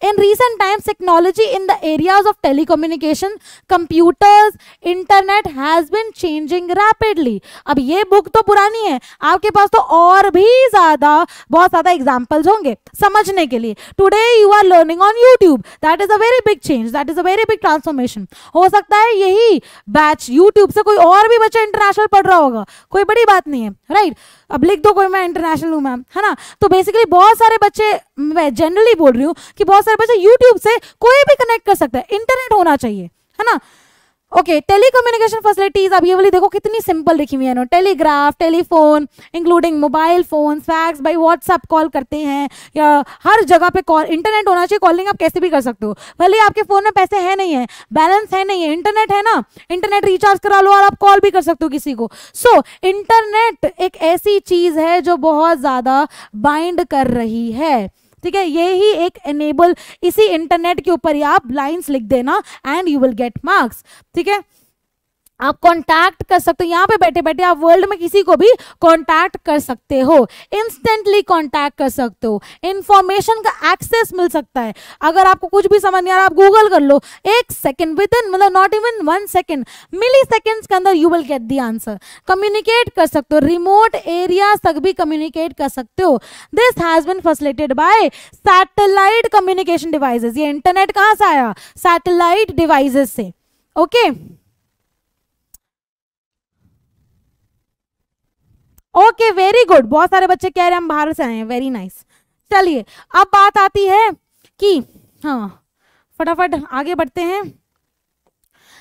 In recent times technology in the areas of telecommunication, computers, internet has been changing rapidly. अब ये बुक तो पुरानी है, आपके पास तो और भी ज्यादा बहुत ज्यादा एग्जांपल्स होंगे समझने के लिए। Today you are learning on YouTube, that is a very big change, that is a very big transformation. हो सकता है यही बैच यूट्यूब से कोई और भी बच्चा इंटरनेशनल पढ़ रहा होगा, कोई बड़ी बात नहीं है, राइट। अब लिख दो कोई मैं इंटरनेशनल हूं मैम, है ना। तो बेसिकली बहुत सारे बच्चे, मैं जनरली बोल रही हूँ कि बहुत सारे बच्चे यूट्यूब से कोई भी कनेक्ट कर सकता है, इंटरनेट होना चाहिए, है ना। ओके, टेलीकम्युनिकेशन फैसिलिटीज, अब ये वाली देखो कितनी सिंपल लिखी हुई है ना, telegraph, telephone, including mobile phone, fax, by WhatsApp call करते हैं, या हर जगह पे कॉल, इंटरनेट होना चाहिए, कॉलिंग आप कैसे भी कर सकते हो, भले आपके फोन में पैसे है नहीं है, बैलेंस है नहीं है, इंटरनेट है ना, इंटरनेट रिचार्ज करा लो और आप कॉल भी कर सकते हो किसी को। सो इंटरनेट एक ऐसी चीज है जो बहुत ज्यादा बाइंड कर रही है, ठीक है। यही एक एनेबल, इसी इंटरनेट के ऊपर ही आप लाइंस लिख देना and you will get marks, ठीक है। आप कांटेक्ट कर सकते हो, यहाँ पे बैठे बैठे आप वर्ल्ड में किसी को भी कांटेक्ट कर सकते हो, इंस्टेंटली कांटेक्ट कर सकते हो, इंफॉर्मेशन का एक्सेस मिल सकता है। अगर आपको कुछ भी समझ नहीं आ रहा, आप गूगल कर लो, एक सेकंड, विद इन, मतलब not even 1 second, milliseconds के अंदर you will get the answer. Communicate कर सकते हो, रिमोट एरिया तक भी कम्युनिकेट कर सकते हो। This has been facilitated by satellite communication devices. ये इंटरनेट कहां से आया? सैटेलाइट डिवाइसेस से, ओके। ओके, वेरी गुड, बहुत सारे बच्चे कह रहे हैं हम बाहर से आए हैं, वेरी नाइस। चलिए अब बात आती है कि, हाँ फटाफट आगे बढ़ते हैं,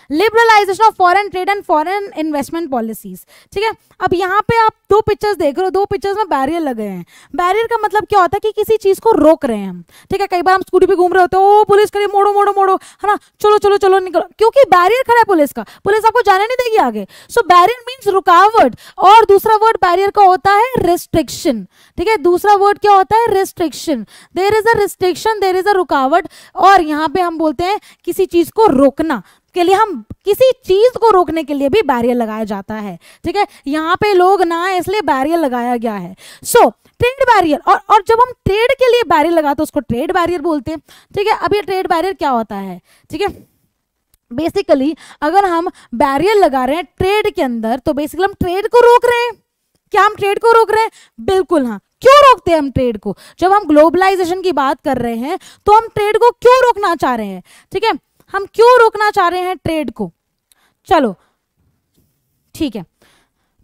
liberalization of foreign trade and foreign investment policies, ठीक है। अब यहाँ पे आप दो पिक्चर्स देख रहे हो, दो पिक्चर्स में बैरियर लगे हैं। बैरियर का मतलब क्या होता है कि किसी चीज को रोक रहे हैं हम, ठीक है। कई बार हम स्कूटी पे घूम रहे होते हैं, ओ पुलिस करिए, मोड़ो मोड़ो मोड़ो, है ना, चलो चलो चलो निकलो, क्योंकि बैरियर खड़ा है पुलिस का, पुलिस आपको जाने नहीं देगी आगे। सो बैरियर मीन्स रुकावट। और दूसरा वर्ड बैरियर का होता है रिस्ट्रिक्शन, ठीक है। दूसरा वर्ड क्या होता है? Restriction. There is a restriction, there is a रुकावट, और यहाँ पे हम बोलते हैं किसी चीज को रोकना के लिए, हम किसी चीज को रोकने के लिए भी बैरियर लगाया जाता है, ठीक है। यहाँ पे लोग ना है इसलिए बैरियर लगाया गया है। सो ट्रेड बैरियर, और जब हम ट्रेड के लिए बैरियर लगाते हैं उसको ट्रेड बैरियर बोलते हैं, ठीक है। अब ये ट्रेड बैरियर क्या होता है, ठीक है। बेसिकली अगर हम बैरियर लगा रहे हैं ट्रेड के अंदर, तो बेसिकली हम ट्रेड को रोक रहे हैं। क्या हम ट्रेड को रोक रहे हैं? बिल्कुल हाँ। क्यों रोकते हैं हम ट्रेड को? जब हम ग्लोबलाइजेशन की बात कर रहे हैं तो हम ट्रेड को क्यों रोकना चाह रहे हैं, ठीक है। हम क्यों रोकना चाह रहे हैं ट्रेड को? चलो ठीक है।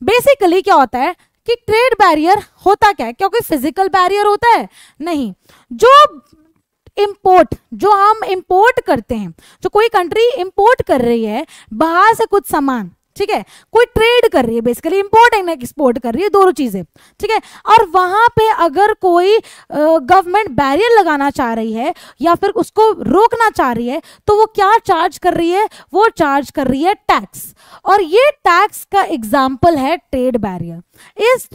बेसिकली क्या होता है कि ट्रेड बैरियर होता क्या है? क्या कोई फिजिकल बैरियर होता है? नहीं। जो इंपोर्ट, जो हम इंपोर्ट करते हैं, जो कोई कंट्री इंपोर्ट कर रही है बाहर से कुछ सामान, ठीक है, कोई ट्रेड कर रही है, बेसिकली इंपोर्ट एंड एक्सपोर्ट कर रही है, दोनों चीजें, ठीक है। और वहां पे अगर कोई गवर्नमेंट बैरियर लगाना चाह रही है या फिर उसको रोकना चाह रही है, तो वो क्या चार्ज कर रही है? वो चार्ज कर रही है टैक्स। और ये टैक्स का एग्जाम्पल है ट्रेड बैरियर। इस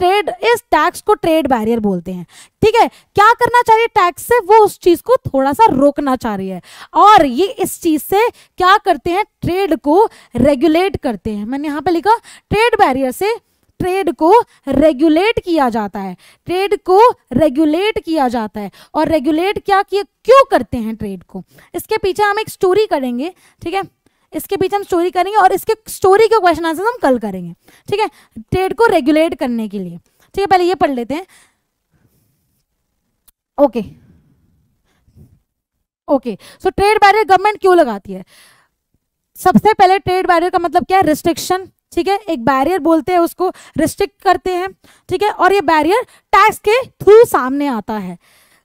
टैक्स को ट्रेड बैरियर बोलते हैं, ठीक है। क्या करना चाह रही है टैक्स से? वो उस चीज को थोड़ा सा रोकना चाह रही है, और ये इस चीज से क्या करते हैं? ट्रेड को रेगुलेट करते हैं। मैंने यहां पे लिखा ट्रेड बैरियर से ट्रेड को रेगुलेट किया जाता है, ट्रेड को रेगुलेट किया जाता है। और रेगुलेट क्या किया, क्यों करते हैं ट्रेड को? इसके पीछे हम एक स्टोरी करेंगे, ठीक है। इसके पीछे हम स्टोरी करेंगे और इसके स्टोरी के क्वेश्चन आंसर हम कल करेंगे, ठीक है, ट्रेड को रेगुलेट करने के लिए, ठीक है। पहले ये पढ़ लेते हैं। Okay okay, so trade barrier government क्यों लगाती है? सबसे पहले ट्रेड बैरियर का मतलब क्या है? रिस्ट्रिक्शन, ठीक है। एक बैरियर बोलते हैं उसको, रिस्ट्रिक्ट करते हैं, ठीक है। और ये बैरियर टैक्स के थ्रू सामने आता है।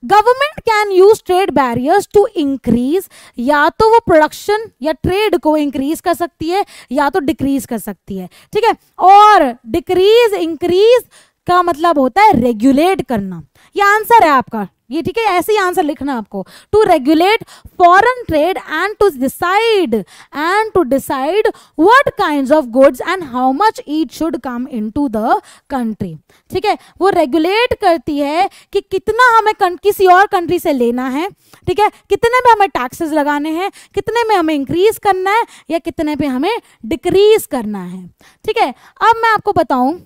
Government can use trade barriers to increase, या तो वो प्रोडक्शन या ट्रेड को इंक्रीज कर सकती है या तो डिक्रीज कर सकती है, ठीक है। और डिक्रीज इंक्रीज का मतलब होता है रेगुलेट करना। ये आंसर है आपका, ये ठीक है, ऐसे ही आंसर लिखना आपको। To regulate foreign trade and to decide what kinds of goods and how much each should come into the country. ठीक है, वो रेगुलेट करती है कि कितना हमें किसी और कंट्री से लेना है, ठीक है, कितने में हमें टैक्सेस लगाने हैं, कितने में हमें इंक्रीज करना है या कितने पे हमें डिक्रीज करना है। ठीक है, अब मैं आपको बताऊं,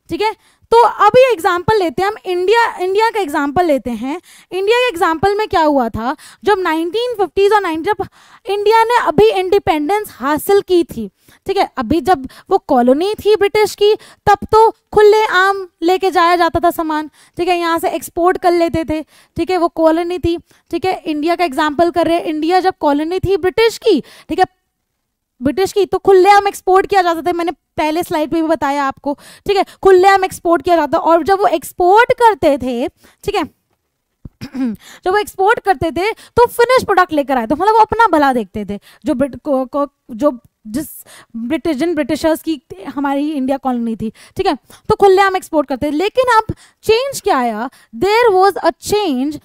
ठीक है, तो अभी एग्जाम्पल लेते हैं हम, इंडिया का एग्जाम्पल लेते हैं। इंडिया के एग्जाम्पल में क्या हुआ था, जब 1950s और जब इंडिया ने अभी इंडिपेंडेंस हासिल की थी, ठीक है, अभी जब वो कॉलोनी थी ब्रिटिश की, तब तो खुले आम लेके जाया जाता था सामान, ठीक है, यहाँ से एक्सपोर्ट कर लेते थे, ठीक है, वो कॉलोनी थी। ठीक है, इंडिया का एग्जाम्पल कर रहे हैं, इंडिया जब कॉलोनी थी ब्रिटिश की, ठीक है, ब्रिटिश की, तो खुलेआम एक्सपोर्ट किया जाता था, मैंने पहले स्लाइड पे भी बताया आपको। ठीक है, खुलेआम एक्सपोर्ट किया जाता, और जब वो एक्सपोर्ट करते थे, ठीक है, जब वो एक्सपोर्ट करते थे तो फिनिश प्रोडक्ट लेकर आए, तो मतलब वो अपना भला देखते थे, जिन ब्रिटिशर्स की हमारी इंडिया कॉलोनी थी। ठीक है, तो खुलेआम एक्सपोर्ट करते थे। लेकिन अब चेंज क्या आया, देयर वाज अ चेंज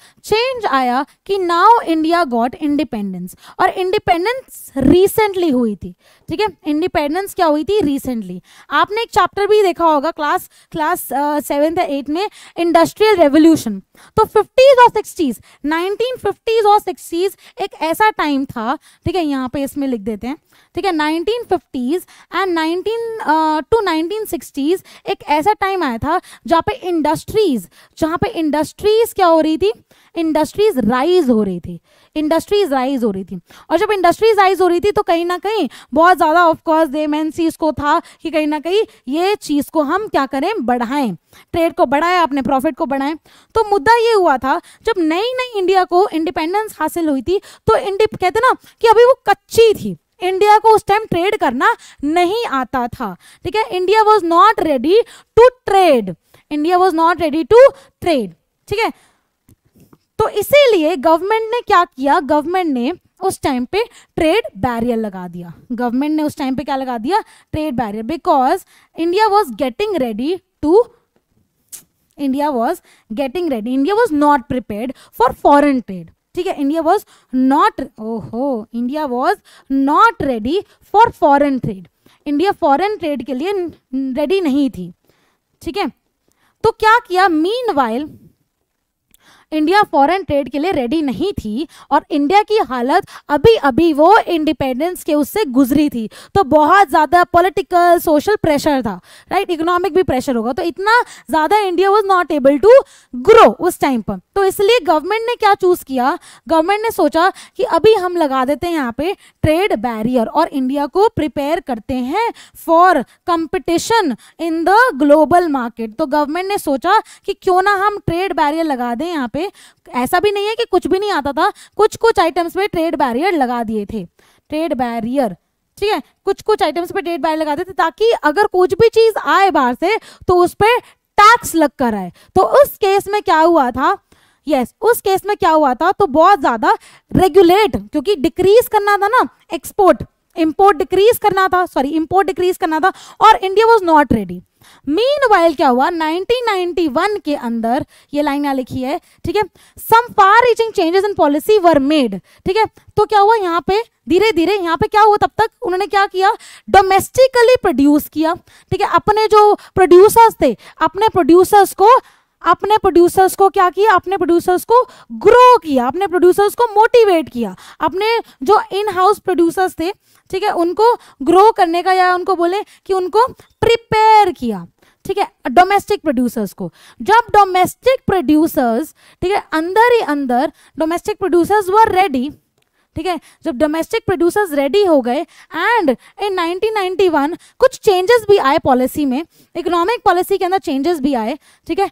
आया कि नाउ इंडिया गॉट इंडिपेंडेंस, और इंडिपेंडेंस रिसेंटली हुई थी। ठीक है, इंडिपेंडेंस क्या हुई थी, रिसेंटली। आपने एक चैप्टर भी देखा होगा क्लास 7th या 8th में, इंडस्ट्रियल रेवोल्यूशन। तो 50s और 60s, 1950s और 60s एक ऐसा टाइम था, ठीक है, यहाँ पे इसमें लिख देते हैं, ठीक है, 1950s एंड 1960s एक ऐसा टाइम आया था जहाँ पे इंडस्ट्रीज क्या हो रही थी, इंडस्ट्रीज राइज हो रही थी, और जब इंडस्ट्रीज राइज हो रही थी तो कहीं ना कहीं बहुत ज़्यादा ऑफकोर्स एमएनसीज को था कि कहीं ना कहीं ये चीज़ को हम क्या करें, बढ़ाएं, ट्रेड को बढ़ाएं, अपने प्रॉफिट को बढ़ाएं। तो मुद्दा ये हुआ था, जब नई इंडिया को इंडिपेंडेंस हासिल हुई थी, तो कहते ना कि अभी वो कच्ची थी, इंडिया को उस टाइम ट्रेड करना नहीं आता था। ठीक है, India was not ready to trade, ठीक है, तो इसीलिए गवर्नमेंट ने क्या किया, गवर्नमेंट ने उस टाइम पे ट्रेड बैरियर लगा दिया, trade barrier, because India was not prepared for foreign trade. ठीक है, India was not ready for foreign trade, India foreign trade के लिए रेडी नहीं थी। ठीक है, तो क्या किया, मीनवाइल इंडिया फॉरेन ट्रेड के लिए रेडी नहीं थी, और इंडिया की हालत अभी वो इंडिपेंडेंस के उससे गुजरी थी, तो बहुत ज़्यादा पॉलिटिकल सोशल प्रेशर था, राइट, इकोनॉमिक भी प्रेशर होगा, तो इतना ज़्यादा India was not able to grow उस टाइम पर। तो इसलिए गवर्नमेंट ने क्या चूज़ किया, गवर्नमेंट ने सोचा कि अभी हम लगा देते हैं यहाँ पे ट्रेड बैरियर, और इंडिया को प्रिपेयर करते हैं for competition in the global market. तो गवर्नमेंट ने सोचा कि क्यों ना हम ट्रेड बैरियर लगा दें यहाँ पे। ऐसा भी नहीं है कि कुछ भी नहीं आता था, कुछ आइटम्स पे ट्रेड बैरियर लगा दिए थे, ट्रेड बैरियर, ठीक है, कुछ आइटम्स पे ट्रेड बैरियर लगा देते ताकि अगर कुछ भी चीज आए बाहर से तो उस पे टैक्स लग कर आए। तो उस केस में क्या हुआ था, तो बहुत ज्यादा रेगुलेट, क्योंकि डिक्रीज करना था ना, इंपोर्ट डिक्रीज करना था, और India was not ready. Meanwhile क्या हुआ, 1991 के अंदर, ये लाइन यहाँ लिखी है, ठीक है, some far reaching changes in policy were made. ठीक है, तो क्या हुआ यहाँ पे, धीरे धीरे यहाँ पे क्या हुआ, तब तक उन्होंने क्या किया, डोमेस्टिकली प्रोड्यूस किया। ठीक है, अपने जो प्रोड्यूसर्स थे, अपने प्रोड्यूसर्स को क्या किया, अपने प्रोड्यूसर्स को ग्रो किया, अपने प्रोड्यूसर्स को मोटिवेट किया, अपने जो इन हाउस प्रोड्यूसर्स थे, ठीक है, उनको ग्रो करने का, या उनको बोले कि उनको प्रिपेयर किया। ठीक है, डोमेस्टिक प्रोड्यूसर्स को, जब डोमेस्टिक प्रोड्यूसर्स, ठीक है, अंदर ही अंदर डोमेस्टिक प्रोड्यूसर्स वर रेडी। ठीक है, जब डोमेस्टिक प्रोड्यूसर्स रेडी हो गए, एंड इन 1991 कुछ चेंजेस भी आए पॉलिसी में, इकोनॉमिक पॉलिसी के अंदर चेंजेस भी आए। ठीक है,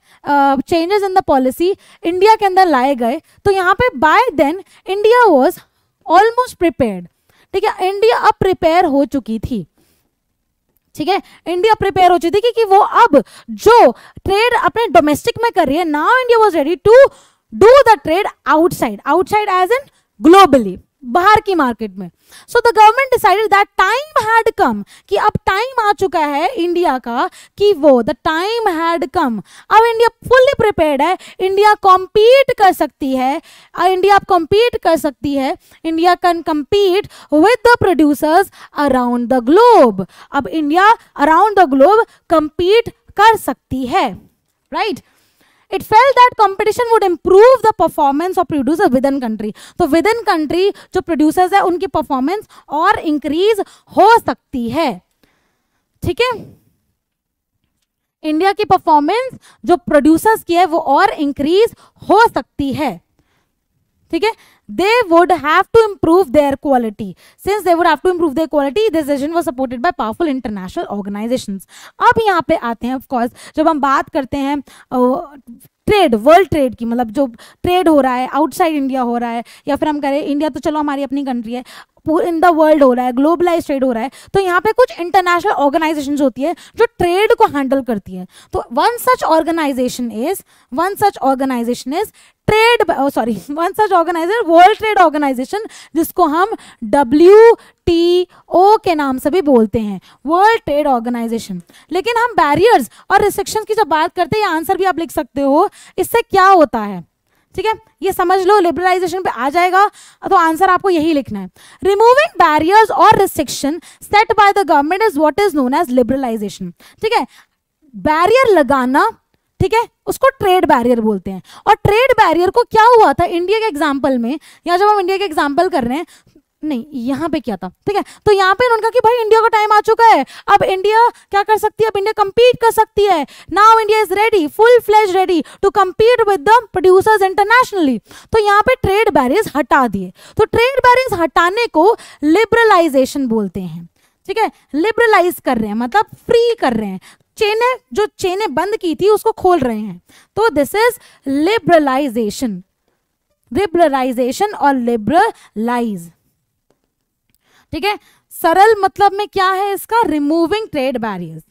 changes in the policy India के अंदर लाए गए। तो यहाँ पे by then India was almost prepared. ठीक है, इंडिया अब प्रिपेयर हो चुकी थी। ठीक है, इंडिया प्रिपेयर हो चुकी थी कि वो अब जो ट्रेड अपने डोमेस्टिक में कर रही है, now India was ready to do the trade outside as in globally. बाहर की मार्केट में। So the government decided that time had come, कि अब टाइम आ चुका है इंडिया का, कि वो द टाइम हैड कम, अब इंडिया फुल्ली प्रिपेयर्ड है, इंडिया कॉम्पीट कर सकती है, इंडिया कॉम्पीट कर सकती है, India can compete with the producers around the globe. अब India around the globe compete कर सकती है, right. It felt that competition would improve the performance of producers within country. तो within country जो producers है उनकी performance और increase हो सकती है, ठीक है। इंडिया की परफॉर्मेंस जो प्रोड्यूसर्स की है वो और इंक्रीज हो सकती है, ठीक है। They would have to improve their quality. Since they would have to improve their quality, this decision was supported by powerful international organizations. अब यहाँ पे आते हैं, ऑफ कोर्स जब हम बात करते हैं ट्रेड, वर्ल्ड ट्रेड की, मतलब जो ट्रेड हो रहा है आउटसाइड इंडिया हो रहा है, या फिर हम करें इंडिया तो चलो हमारी अपनी कंट्री है, इन द वर्ल्ड हो रहा है, ग्लोबलाइज ट्रेड हो रहा है, तो यहाँ पे कुछ इंटरनेशनल ऑर्गेनाइजेशंस होती है जो ट्रेड को हैंडल करती है। तो one such organization is one such organization World Trade Organization, जिसको हम WTO के नाम से भी बोलते हैं, वर्ल्ड ट्रेड ऑर्गेनाइजेशन। लेकिन हम बैरियर्स और रिस्ट्रिक्शंस की जब बात करते हैं, आंसर भी आप लिख सकते हो, इससे क्या होता है, ठीक है, ये समझ लो, लिबरलाइजेशन पे आ जाएगा तो आंसर आपको यही लिखना है। रिमूविंग बैरियर्स और restriction set by the government is what is known as liberalization, ठीक है। बैरियर लगाना, ठीक है, उसको ट्रेड बैरियर बोलते हैं। और ट्रेड बैरियर को क्या हुआ था इंडिया के एग्जाम्पल में, या जब हम इंडिया के एग्जाम्पल कर रहे हैं, नहीं यहाँ पे क्या था, ठीक है, तो यहाँ पे उन्होंने कहा कि भाई इंडिया का टाइम आ चुका है, अब इंडिया क्या कर सकती है, अब इंडिया कंपीट कर सकती है, now India is ready, full fledge ready to compete with the producers internationally. तो यहाँ पे ट्रेड बैरियर्स हटा दिए, तो ट्रेड बैरियर्स हटाने को लिबरलाइजेशन बोलते हैं, ठीक है। लिबरलाइज कर रहे हैं मतलब फ्री कर रहे हैं, जो चेनें बंद की थी उसको खोल रहे हैं, तो दिस इज लिबरलाइजेशन, और लिबरलाइज, ठीक है। सरल मतलब में क्या है इसका, रिमूविंग ट्रेड बैरियर्स,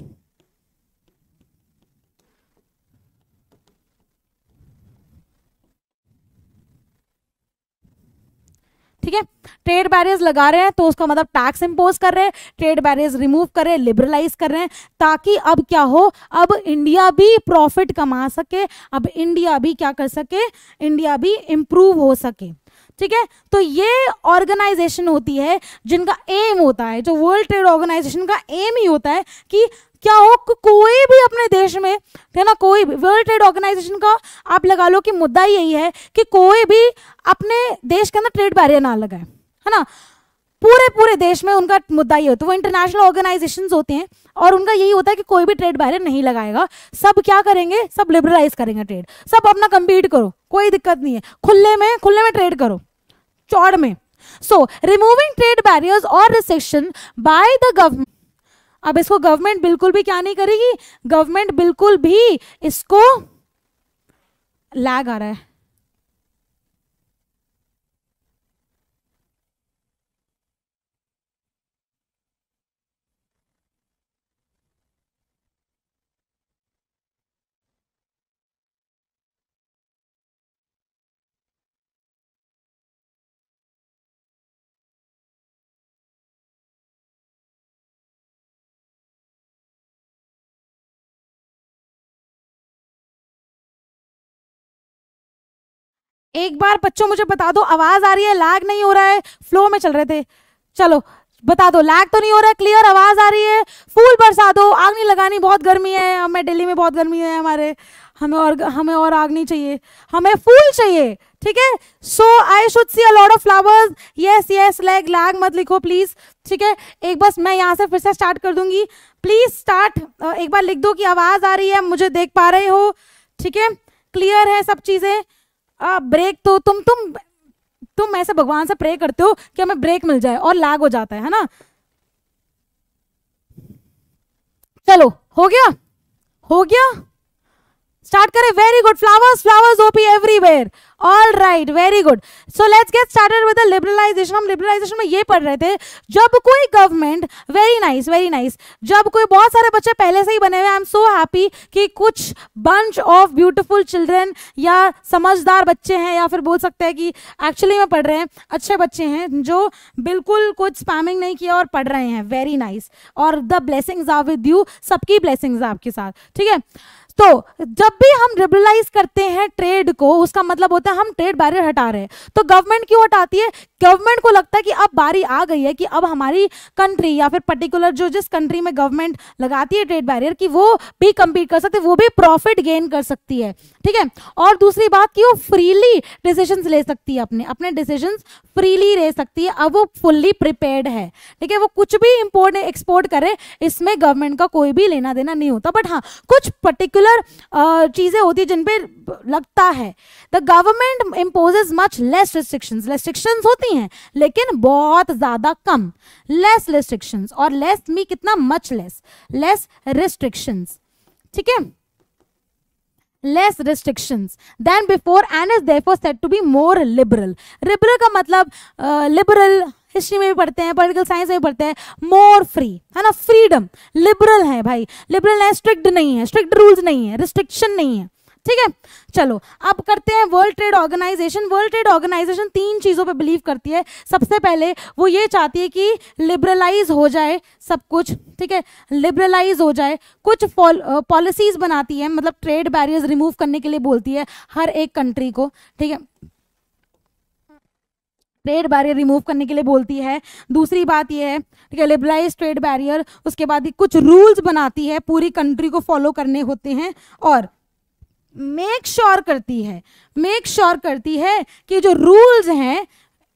ठीक है। ट्रेड बैरियर्स लगा रहे हैं तो उसका मतलब टैक्स इंपोज कर रहे हैं, ट्रेड बैरियर्स रिमूव कर रहे हैं, लिबरलाइज कर रहे हैं, ताकि अब क्या हो, अब इंडिया भी प्रॉफिट कमा सके, अब इंडिया भी क्या कर सके, इंडिया भी इंप्रूव हो सके, ठीक है। तो ये ऑर्गेनाइजेशन होती है जिनका एम होता है, जो वर्ल्ड ट्रेड ऑर्गेनाइजेशन का एम ही होता है कि क्या हो, कोई भी अपने देश में, है ना, कोई भी वर्ल्ड ट्रेड ऑर्गेनाइजेशन का आप लगा लो कि मुद्दा यही है कि कोई भी अपने देश के अंदर ट्रेड बैरियर ना लगाए, है ना, पूरे देश में उनका मुद्दा ये होता है। वो इंटरनेशनल ऑर्गेनाइजेशंस होते हैं और उनका यही होता है कि कोई भी ट्रेड बैरियर नहीं लगाएगा, सब क्या करेंगे, सब लिबरलाइज करेंगे ट्रेड, सब अपना कंपीट करो, कोई दिक्कत नहीं है, खुले में ट्रेड करो, चौड़ में। सो रिमूविंग ट्रेड बैरियर्स और रिस्ट्रिक्शन बाय द गवर्नमेंट, अब इसको गवर्नमेंट बिल्कुल भी क्या नहीं करेगी, गवर्नमेंट बिल्कुल भी इसको, लैग आ रहा है, एक बार बच्चों मुझे बता दो, आवाज आ रही है, लैग नहीं हो रहा है, फ्लो में चल रहे थे, चलो बता दो, लैग तो नहीं हो रहा है, क्लियर आवाज आ रही है, फूल बरसा दो, आग नहीं लगानी, बहुत गर्मी है, हमें दिल्ली में बहुत गर्मी है, हमें और आग नहीं चाहिए, हमें फूल चाहिए, ठीक है। So I should see a lot of flowers, yes लैग मत लिखो प्लीज, ठीक है। एक बस मैं यहाँ से फिर से स्टार्ट कर दूंगी, प्लीज स्टार्ट, एक बार लिख दो कि आवाज आ रही है, मुझे देख पा रहे हो, ठीक है, क्लियर है सब चीजें। ब्रेक तो तुम ऐसे भगवान से प्रे करते हो कि हमें ब्रेक मिल जाए और लैग हो जाता है ना। चलो हो गया स्टार्ट करें, वेरी गुड, फ्लावर्स फ्लावर्स ओपी everywhere, all right, very good. So let's get started with the liberalization. हम लिबरलाइजेशन में ये पढ़ रहे थे, जब कोई government, very nice very nice, जब कोई, बहुत सारे बच्चे पहले से ही बने हुए, आई एम सो हैप्पी कि कुछ बंच ऑफ ब्यूटीफुल चिल्ड्रन या समझदार बच्चे हैं, या फिर बोल सकते हैं कि एक्चुअली में पढ़ रहे हैं, अच्छे बच्चे हैं जो बिल्कुल कुछ स्पैमिंग नहीं किया और पढ़ रहे हैं, वेरी नाइस। और the blessings are with you, सबकी ब्लेसिंग्स आपके साथ, ठीक है। तो जब भी हम लिबरलाइज करते हैं ट्रेड को, उसका मतलब होता है हम ट्रेड बैरियर हटा रहे हैं। तो गवर्नमेंट क्यों हटाती है? गवर्नमेंट को लगता है कि अब बारी आ गई है कि अब हमारी कंट्री या फिर पर्टिकुलर जो जिस कंट्री में गवर्नमेंट लगाती है ट्रेड बैरियर, कि वो भी कम्पीट कर सकती है, वो भी प्रॉफिट गेन कर सकती है, ठीक है। और दूसरी बात कि वो फ्रीली डिसीजंस ले सकती है, अपने अपने डिसीजंस फ्रीली ले सकती है। अब वो फुल्ली प्रिपेयर्ड है, ठीक है। वो कुछ भी इंपोर्ट एक्सपोर्ट करे, इसमें गवर्नमेंट का कोई भी लेना देना नहीं होता। बट हाँ, कुछ पर्टिकुलर चीजें होती है जिन पे लगता है। The government imposes much less restrictions, restrictions होती हैं लेकिन बहुत ज्यादा कम, लेस रिस्ट्रिक्शंस, और लेस में कितना, मच लेस, लेस रिस्ट्रिक्शंस, ठीक है, less restrictions than before and is therefore said to be more liberal। liberal का मतलब liberal हिस्ट्री में भी पढ़ते हैं, पॉलिटिकल साइंस में भी पढ़ते हैं, मोर फ्री, है ना, फ्रीडम, लिबरल है भाई, लिबरल है, स्ट्रिक्ट नहीं है, स्ट्रिक्ट रूल्स नहीं है, रिस्ट्रिक्शन नहीं है, ठीक है। चलो अब करते हैं World Trade Organization. World Trade Organization 3 चीजों पे बिलीव करती है। सबसे पहले वो ये चाहती है कि लिबरलाइज हो जाए सब कुछ, ठीक है, लिबरलाइज हो जाए। कुछ पॉलिसीज बनाती है, मतलब ट्रेड बैरियर्स रिमूव करने के लिए बोलती है हर एक कंट्री को, ठीक है, ट्रेड बैरियर रिमूव करने के लिए बोलती है। दूसरी बात ये है, ठीक है, लिबरलाइज ट्रेड बैरियर, उसके बाद कुछ रूल्स बनाती है, पूरी कंट्री को फॉलो करने होते हैं, और मेक श्योर करती है कि जो रूल्स हैं,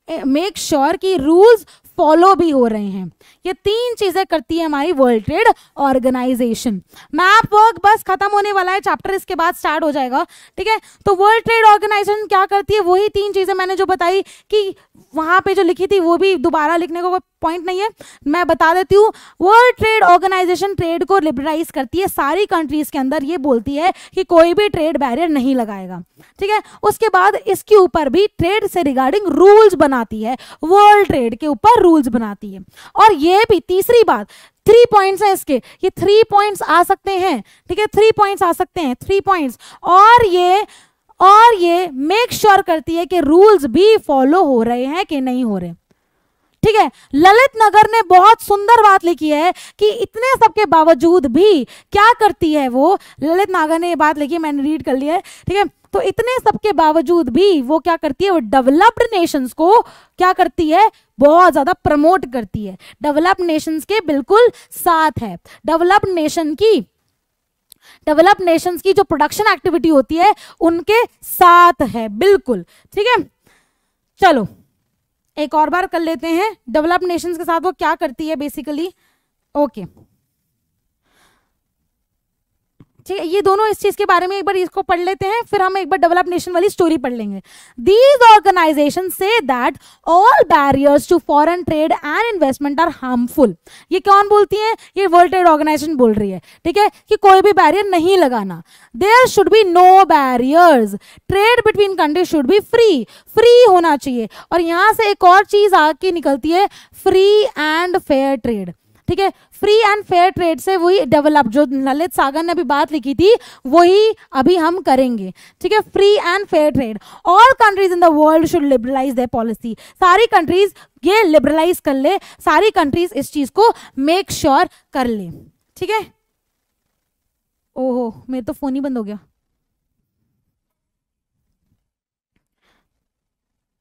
मेक श्योर कि रूल्स फॉलो भी हो रहे हैं। ये 3 चीजें करती है हमारी World Trade Organization. Map work बस खत्म होने वाला है, चैप्टर इसके बाद स्टार्ट हो जाएगा, ठीक है। तो वर्ल्ड ट्रेड ऑर्गेनाइजेशन क्या करती है? वही 3 चीजें मैंने जो बताई, कि वहां पे जो लिखी थी वो भी दोबारा लिखने का कोई पॉइंट नहीं है, मैं बता देती हूँ। वर्ल्ड ट्रेड ऑर्गेनाइजेशन ट्रेड को लिबरलाइज करती है सारी कंट्रीज के अंदर, ये बोलती है कि कोई भी ट्रेड बैरियर नहीं लगाएगा, ठीक है। उसके बाद इसके ऊपर भी ट्रेड से रिगार्डिंग रूल्स बनाती है, वर्ल्ड ट्रेड के ऊपर रूल्स बनाती है। और ये भी तीसरी बात, 3 पॉइंट्स है इसके, ये 3 पॉइंट्स आ सकते हैं, ठीक है, 3 पॉइंट्स आ सकते हैं, 3 पॉइंट्स। और ये मेक श्योर करती है कि रूल्स भी फॉलो हो रहे हैं कि नहीं हो रहे, ठीक है। ललित नगर ने बहुत सुंदर बात लिखी है कि इतने सबके बावजूद भी क्या करती है वो, ललित नागर ने ये बात लिखी है, मैंने रीड कर लिया है, ठीक है। तो इतने सबके बावजूद भी वो क्या करती है, वो डेवलप्ड नेशंस को क्या करती है, बहुत ज्यादा प्रमोट करती है, डेवलप्ड नेशंस के बिल्कुल साथ है। डेवलप्ड नेशंस की जो प्रोडक्शन एक्टिविटी होती है उनके साथ है, बिल्कुल, ठीक है। चलो एक और बार कर लेते हैं, डेवलप्ड नेशंस के साथ वो क्या करती है बेसिकली, ओके, ठीक है। ये दोनों इस चीज के बारे में एक बार इसको पढ़ लेते हैं, फिर हम एक बार डेवलप नेशन वाली स्टोरी पढ़ लेंगे। दीज ऑर्गेनाइजेशन से that all barriers to foreign trade and investment are harmful. ये कौन बोलती है? ये वर्ल्ड ट्रेड ऑर्गेनाइजेशन बोल रही है, ठीक है, कि कोई भी बैरियर नहीं लगाना। There should be no barriers, trade between country should be free होना चाहिए। और यहां से एक और चीज आके निकलती है, फ्री एंड फेयर ट्रेड, ठीक है। फ्री एंड फेयर ट्रेड से वही डेवलप, जो ललित सागर ने अभी बात लिखी थी वही अभी हम करेंगे, ठीक है। Free and fair trade, all countries in the world should liberalize their policy. सारी कंट्रीज ये लिबरलाइज कर ले, सारी कंट्रीज इस चीज को मेक श्योर कर ले, ठीक है। ओहो मेरा तो फोन ही बंद हो गया,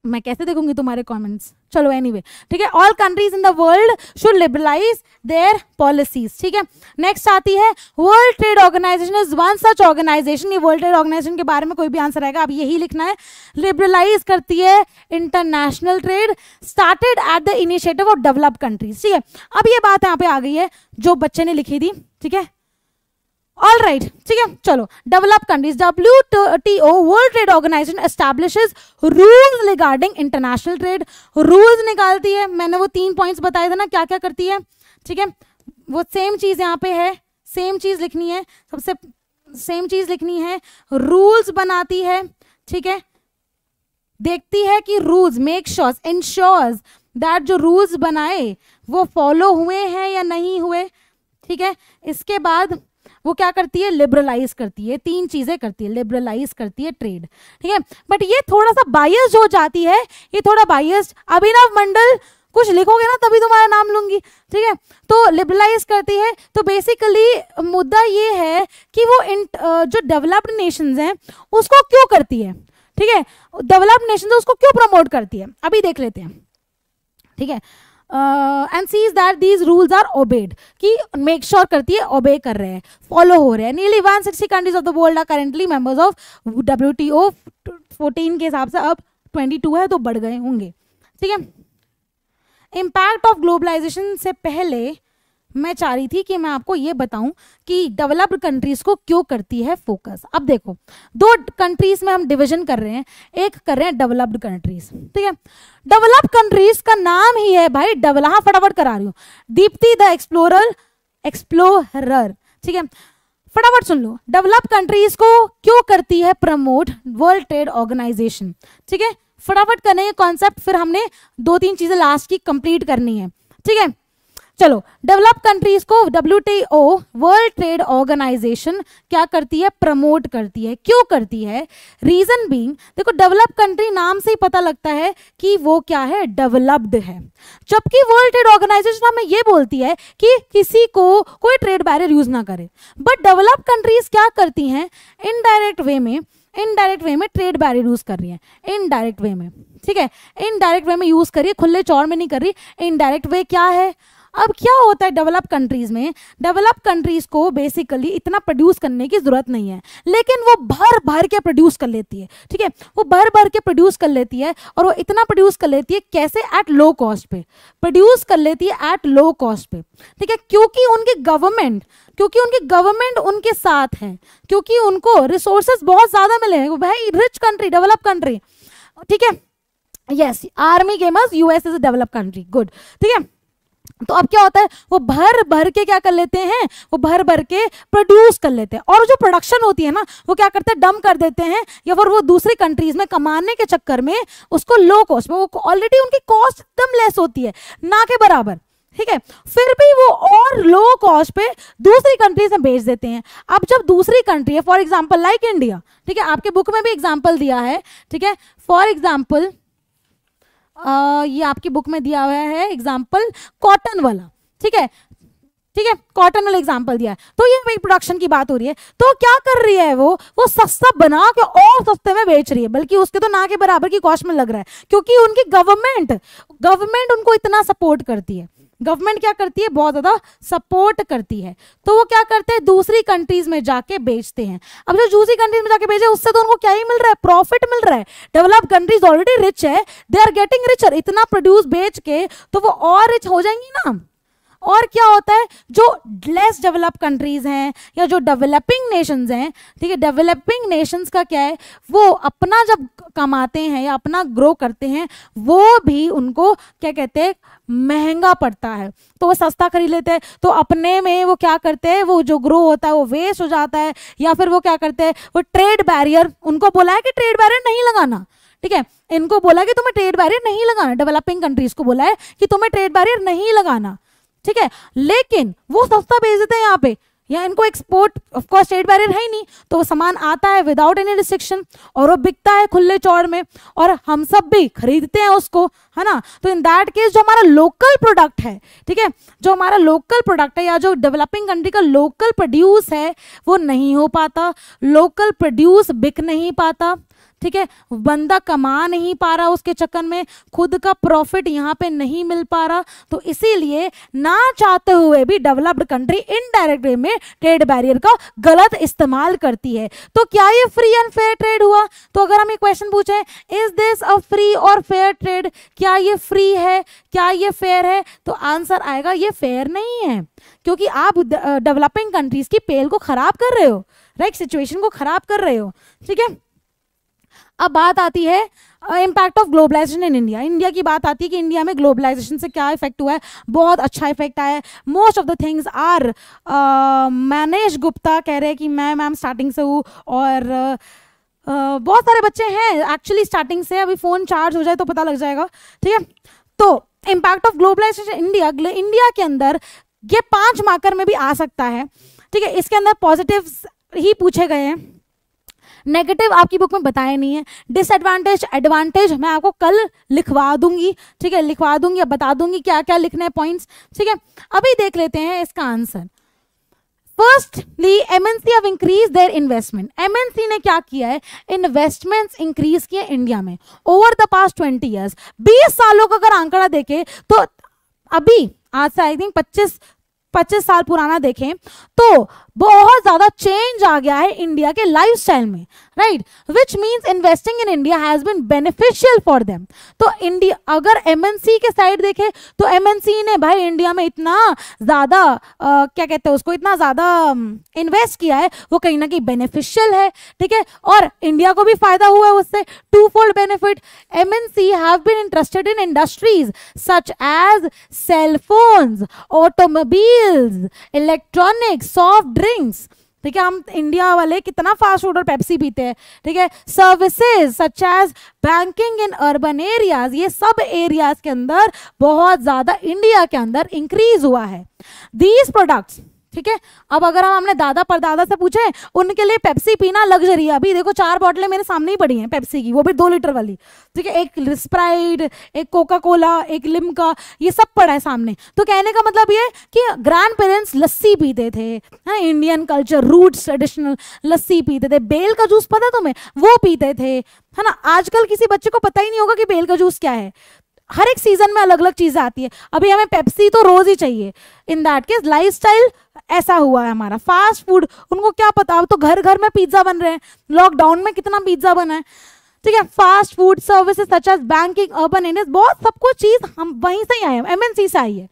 मैं कैसे देखूंगी तुम्हारे कमेंट्स। चलो एनीवे, ठीक है, all countries in the world should liberalize their policies, ठीक है। नेक्स्ट आती है World Trade Organization is one such organization. ये वर्ल्ड ट्रेड ऑर्गेनाइजेशन के बारे में कोई भी आंसर आएगा, अब यही लिखना है। लिबरलाइज करती है international trade, started at the initiative of developed countries, ठीक है। अब ये बात यहाँ पे आ गई है जो बच्चे ने लिखी थी, ठीक है, ऑल राइट, ठीक है। चलो, develop countries, WTO World Trade Organization establishes rules regarding international trade, rules निकालती है। मैंने वो 3 पॉइंट्स बताए थे ना, क्या क्या करती है, ठीक है, वो सेम चीज यहाँ पे है, सेम चीज लिखनी है। सबसे सेम चीज लिखनी है, रूल्स बनाती है, ठीक है, देखती है कि रूल्स, मेक श्योर्स, इंश्योर्स दैट जो रूल्स बनाए वो फॉलो हुए हैं या नहीं हुए, ठीक है। इसके बाद वो क्या करती है, लिबरलाइज करती है, 3 चीजें करती है, लिबरलाइज करती है ट्रेड, ठीक है। बट ये थोड़ा सा बायस हो जाती है, ये थोड़ा बायस, अभिनव मंडल कुछ लिखोगे ना तभी तुम्हारा नाम लूंगी, ठीक है। तो लिबरलाइज करती है, तो बेसिकली मुद्दा ये है कि वो जो डेवलप्ड नेशंस हैं उसको क्यों करती है, ठीक है, डेवलप्ड नेशंस उसको क्यों प्रमोट करती है, अभी देख लेते हैं, ठीक है। And sees that these rules are obeyed, कि मेक श्योर करती है ओबे कर रहे हैं, फॉलो हो रहे हैं। Nearly 160 countries of the world are currently members of WTO, 14 के हिसाब से अब 22 है, तो बढ़ गए होंगे, ठीक है। इम्पैक्ट ऑफ ग्लोबलाइजेशन से पहले मैं चाह रही थी कि मैं आपको ये बताऊं कि डेवलप्ड कंट्रीज को क्यों करती है फोकस। अब देखो 2 कंट्रीज में हम डिवीजन कर रहे हैं, एक कर रहे हैं डेवलप्ड कंट्रीज, ठीक है। डेवलप्ड कंट्रीज का नाम ही है भाई हाँ फटाफट करा रही हूँ, दीप्ति द एक्सप्लोरर, ठीक है, फटाफट सुन लो। डेवलप्ड कंट्रीज को क्यों करती है प्रमोट वर्ल्ड ट्रेड ऑर्गेनाइजेशन, ठीक है, फटाफट करने के कॉन्सेप्ट, फिर हमने 2-3 चीजें लास्ट की कंप्लीट करनी है, ठीक है। चलो, डेवलप कंट्रीज को WTO वर्ल्ड ट्रेड ऑर्गेनाइजेशन क्या करती है, प्रमोट करती है। क्यों करती है, रीजन बीइंग, देखो डेवलप कंट्री नाम से ही पता लगता है कि वो क्या है, डेवलप्ड है, जबकि वर्ल्ड ट्रेड ऑर्गेनाइजेशन हमें ये बोलती है कि किसी को कोई ट्रेड बैरियर यूज ना करे। बट डेवलप कंट्रीज क्या करती हैं, इनडायरेक्ट वे में ट्रेड बैरियर यूज कर रही है, इनडायरेक्ट वे में, ठीक है, इनडायरेक्ट वे में यूज करिए, खुले चौड़ में नहीं कर रही। इनडायरेक्ट वे क्या है, अब क्या होता है डेवलप कंट्रीज में, डेवलप कंट्रीज को बेसिकली इतना प्रोड्यूस करने की जरूरत नहीं है, लेकिन वो भर भर के प्रोड्यूस कर लेती है, ठीक है, वो भर भर के प्रोड्यूस कर लेती है। और वो इतना प्रोड्यूस कर लेती है कैसे, एट लो कॉस्ट पे प्रोड्यूस कर लेती है, एट लो कॉस्ट पे, ठीक है, क्योंकि उनकी गवर्नमेंट उनके साथ है, क्योंकि उनको रिसोर्सेज बहुत ज्यादा मिले हैं, भाई रिच कंट्री, डेवलप कंट्री, ठीक है, yes, army gamers, US is a develop country, good, ठीक है। तो अब क्या होता है, वो भर भर के क्या कर लेते हैं, वो भर भर के प्रोड्यूस कर लेते हैं, और जो प्रोडक्शन होती है ना वो क्या करते हैं, डंप कर देते हैं, या फिर वो दूसरी कंट्रीज में कमाने के चक्कर में उसको लो कॉस्ट में, वो ऑलरेडी उनकी कॉस्ट एकदम लेस होती है, ना के बराबर, ठीक है, फिर भी वो और लो कॉस्ट पे दूसरी कंट्रीज में बेच देते हैं। अब जब दूसरी कंट्री है, फॉर एग्जांपल लाइक इंडिया, ठीक है, आपके बुक में भी एग्जांपल दिया है, ठीक है, फॉर एग्जांपल ये आपकी बुक में दिया हुआ है एग्जाम्पल कॉटन वाला, ठीक है, कॉटन वाला एग्जाम्पल दिया है। तो ये भाई प्रोडक्शन की बात हो रही है, तो क्या कर रही है वो सस्ता बना के और सस्ते में बेच रही है, बल्कि उसके तो ना के बराबर की कॉस्ट में लग रहा है, क्योंकि उनकी गवर्नमेंट उनको इतना सपोर्ट करती है, गवर्नमेंट क्या करती है, बहुत ज्यादा सपोर्ट करती है। तो वो क्या करते हैं, दूसरी कंट्रीज में जाके बेचते हैं। अब जो दूसरी कंट्रीज में जाके बेचे उससे तो उनको क्या ही मिल रहा है, प्रॉफिट मिल रहा है। डेवलप कंट्रीज ऑलरेडी रिच है, दे आर गेटिंग रिचर, इतना प्रोड्यूस बेच के तो वो और रिच हो जाएंगी ना। और क्या होता है, जो लेस डेवलप कंट्रीज हैं या जो डेवलपिंग नेशंस हैं, ठीक है, डेवलपिंग नेशंस का क्या है, वो अपना जब कमाते हैं या अपना ग्रो करते हैं, वो भी उनको क्या कहते हैं, महंगा पड़ता है, तो वो सस्ता खरीद लेते हैं। तो अपने में वो क्या करते हैं, वो जो ग्रो होता है वो वेस्ट हो जाता है, या फिर वो क्या करते हैं, वो ट्रेड बैरियर, उनको बोला है कि ट्रेड बैरियर नहीं लगाना, ठीक है, इनको बोला है कि तुम्हें ट्रेड बैरियर नहीं लगाना, डेवलपिंग कंट्रीज को बोला है कि तुम्हें ट्रेड बैरियर नहीं लगाना, ठीक है, लेकिन वो सस्ता बेच देते हैं यहाँ पे, या इनको export of course trade barrier है ही नहीं, तो वो सामान आता है विदाउट एनी रिस्ट्रिक्शन और वो बिकता है खुले चौड़ में, और हम सब भी खरीदते हैं उसको, है ना। तो इन दैट केस जो हमारा लोकल प्रोडक्ट है, ठीक है, जो हमारा लोकल प्रोडक्ट है या जो डेवलपिंग कंट्री का लोकल प्रोड्यूस है वो नहीं हो पाता, लोकल प्रोड्यूस बिक नहीं पाता, ठीक है, बंदा कमा नहीं पा रहा, उसके चक्कर में खुद का प्रॉफिट यहाँ पे नहीं मिल पा रहा। तो इसीलिए ना चाहते हुए भी डेवलप्ड कंट्री इनडायरेक्ट वे में ट्रेड बैरियर का गलत इस्तेमाल करती है। तो क्या ये फ्री एंड फेयर ट्रेड हुआ? तो अगर हम ये क्वेश्चन पूछे, इज दिस अ फ्री और फेयर ट्रेड, क्या ये फ्री है, क्या ये फेयर है, तो आंसर आएगा ये फेयर नहीं है, क्योंकि आप डेवलपिंग कंट्रीज की पेल को खराब कर रहे हो, राइट, सिचुएशन को खराब कर रहे हो, ठीक है। अब बात आती है impact of globalization in India. India की बात आती है कि इंडिया में ग्लोबलाइजेशन से क्या इफेक्ट हुआ है। बहुत अच्छा इफेक्ट आया है। Most of the things are Manish Gupta कह रहे हैं कि मैं मैम स्टार्टिंग से हूँ, और बहुत सारे बच्चे हैं एक्चुअली स्टार्टिंग से। अभी फ़ोन चार्ज हो जाए तो पता लग जाएगा, ठीक है। तो इम्पैक्ट ऑफ ग्लोबलाइजेशन इंडिया के अंदर ये 5 मार्कर में भी आ सकता है, ठीक है। इसके अंदर पॉजिटिव्स ही पूछे गए हैं, नेगेटिव आपकी बुक में बताया नहीं है। डिसएडवांटेज एडवांटेज मैं आपको कल लिखवा दूंगी, ठीक है, लिखवा दूंगी, अब बता दूंगी क्या क्या लिखने हैं पॉइंट्स, ठीक है। अभी देख लेते हैं इसका answer. Firstly MNC have increase their investment. MNC ने क्या किया है, इन्वेस्टमेंट्स इंक्रीज किए इंडिया में ओवर द पास्ट 20 ईयर्स। 20 सालों का अगर आंकड़ा देखें तो अभी आज से आई थिंक 25 साल पुराना देखें तो बहुत ज्यादा चेंज आ गया है इंडिया के लाइफस्टाइल में, right, which means investing in India has been beneficial for them. तो इंडिया अगर एमएनसी के साइड देखे तो एमएनसी ने भाई इंडिया में इतना ज्यादा क्या कहते हैं उसको, इतना ज्यादा इन्वेस्ट किया है, वो कहीं ना कहीं बेनिफिशियल है, ठीक है, और इंडिया को भी फायदा हुआ है उससे। Two fold benefit, MNC have been interested in industries such as cell phones, automobiles, electronics, soft drinks, ठीक है। हम इंडिया वाले कितना फास्ट फूड और पेप्सी पीते हैं, ठीक है। Services such as banking in urban areas, ये सब एरियाज के अंदर बहुत ज्यादा इंडिया के अंदर इंक्रीज हुआ है। दीज प्रोडक्ट्स, ठीक है। अब अगर हम अपने दादा परदादा से पूछे, उनके लिए पेप्सी पीना लग्जरी है। अभी देखो 4 बोतलें मेरे सामने ही पड़ी हैं पेप्सी की, वो भी 2 लीटर वाली, ठीक है। एक स्प्राइट, एक कोका कोला, एक लिम्का, ये सब पड़ा है सामने। तो कहने का मतलब ये कि ग्रैंड पेरेंट्स लस्सी पीते थे, हाँ, इंडियन कल्चर रूट्स ट्रेडिशनल लस्सी पीते थे। बेल का जूस पता है तुम्हें, वो पीते थे, है ना। आजकल किसी बच्चे को पता ही नहीं होगा कि बेल का जूस क्या है। हर एक सीजन में अलग अलग चीजें आती है। अभी हमें पेप्सी तो रोज ही चाहिए। इन दैट केस लाइफस्टाइल ऐसा हुआ है हमारा। फास्ट फूड उनको क्या पता, अब तो घर घर में पिज्जा बन रहे हैं। लॉकडाउन में कितना पिज्जा बना है, ठीक है। Fast food services such as banking, urban areas, बहुत सब कुछ चीज हम वहीं से ही आए हैं, एमएनसी से आई है।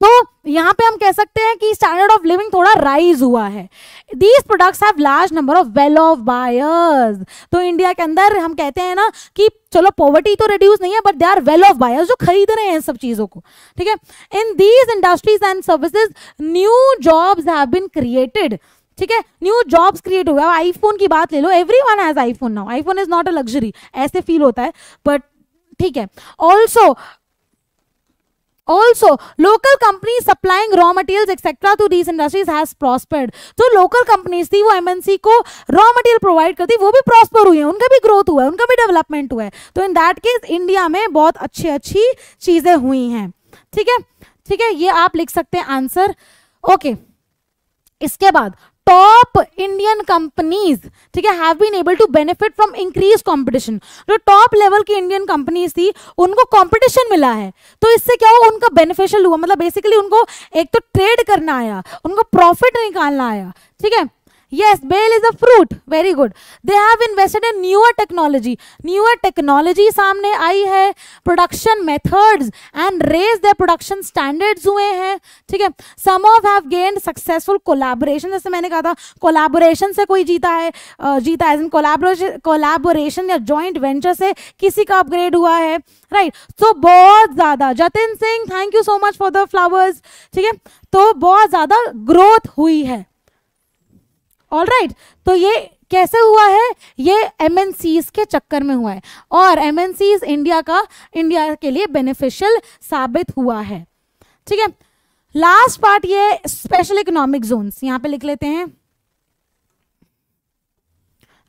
तो यहाँ पे हम कह सकते हैं कि स्टैंडर्ड ऑफ लिविंग थोड़ा राइज हुआ है। These products have large number of well off buyers. तो इंडिया के अंदर हम कहते हैं ना कि चलो पॉवर्टी तो रिड्यूस नहीं है, but they are well off buyers, जो खरीद रहे हैं इन सब चीजों को, ठीक है। In these industries and services new jobs have been created, ठीक है। न्यू जॉब्स क्रिएट हुआ है। आईफोन की बात ले लो, everyone has iPhone now. IPhone is not a luxury, ऐसे फील होता है, बट ठीक है। Also, local companies supplying raw materials etc. to these industries has prospered. जो local companies थी वो MNC को raw material provide करती, वो भी prosper हुई है, उनका भी growth हुआ है, उनका भी development हुआ है। तो in that case इंडिया में बहुत अच्छी चीजें हुई हैं, ठीक है, ठीक है। ये आप लिख सकते हैं आंसर, ओके। इसके बाद टॉप इंडियन कंपनीज, ठीक है, have been able to benefit from increase competition. जो टॉप लेवल की इंडियन कंपनीज थी उनको कंपटीशन मिला है, तो इससे क्या हुआ, उनका बेनिफिशियल हुआ। मतलब बेसिकली उनको एक तो ट्रेड करना आया, उनको प्रॉफिट निकालना आया, ठीक है। Yes, bail is a fruit. Very good. They have invested in newer technology. Newer technology सामने आई है, production methods and raise their production standards हुए हैं, ठीक है। Some of have gained successful collaboration. जैसे मैंने कहा था collaboration से कोई जीता है, as in collaboration या joint venture से किसी का upgrade हुआ है, right? So बहुत ज़्यादा, Jatin Singh, thank you so much for the flowers, ठीक है। तो बहुत ज़्यादा growth हुई है। ऑल राइट, तो ये कैसे हुआ है, ये एमएनसीज के चक्कर में हुआ है, और एमएनसीज इंडिया के लिए बेनिफिशियल साबित हुआ है, ठीक है। लास्ट पार्ट ये स्पेशल इकोनॉमिक जोन्स, यहां पे लिख लेते हैं।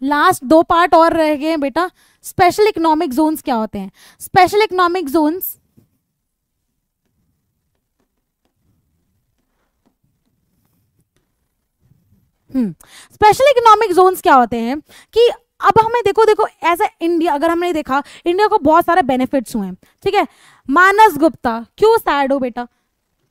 लास्ट 2 पार्ट और रह गए बेटा। स्पेशल इकोनॉमिक जोन्स क्या होते हैं? Special economic zones special economic zones क्या होते हैं कि अब हमें देखो एज ए इंडिया, अगर हमने देखा इंडिया को बहुत सारे बेनिफिट्स हुए हैं, ठीक है। मानस गुप्ता, क्यों सैड हो बेटा,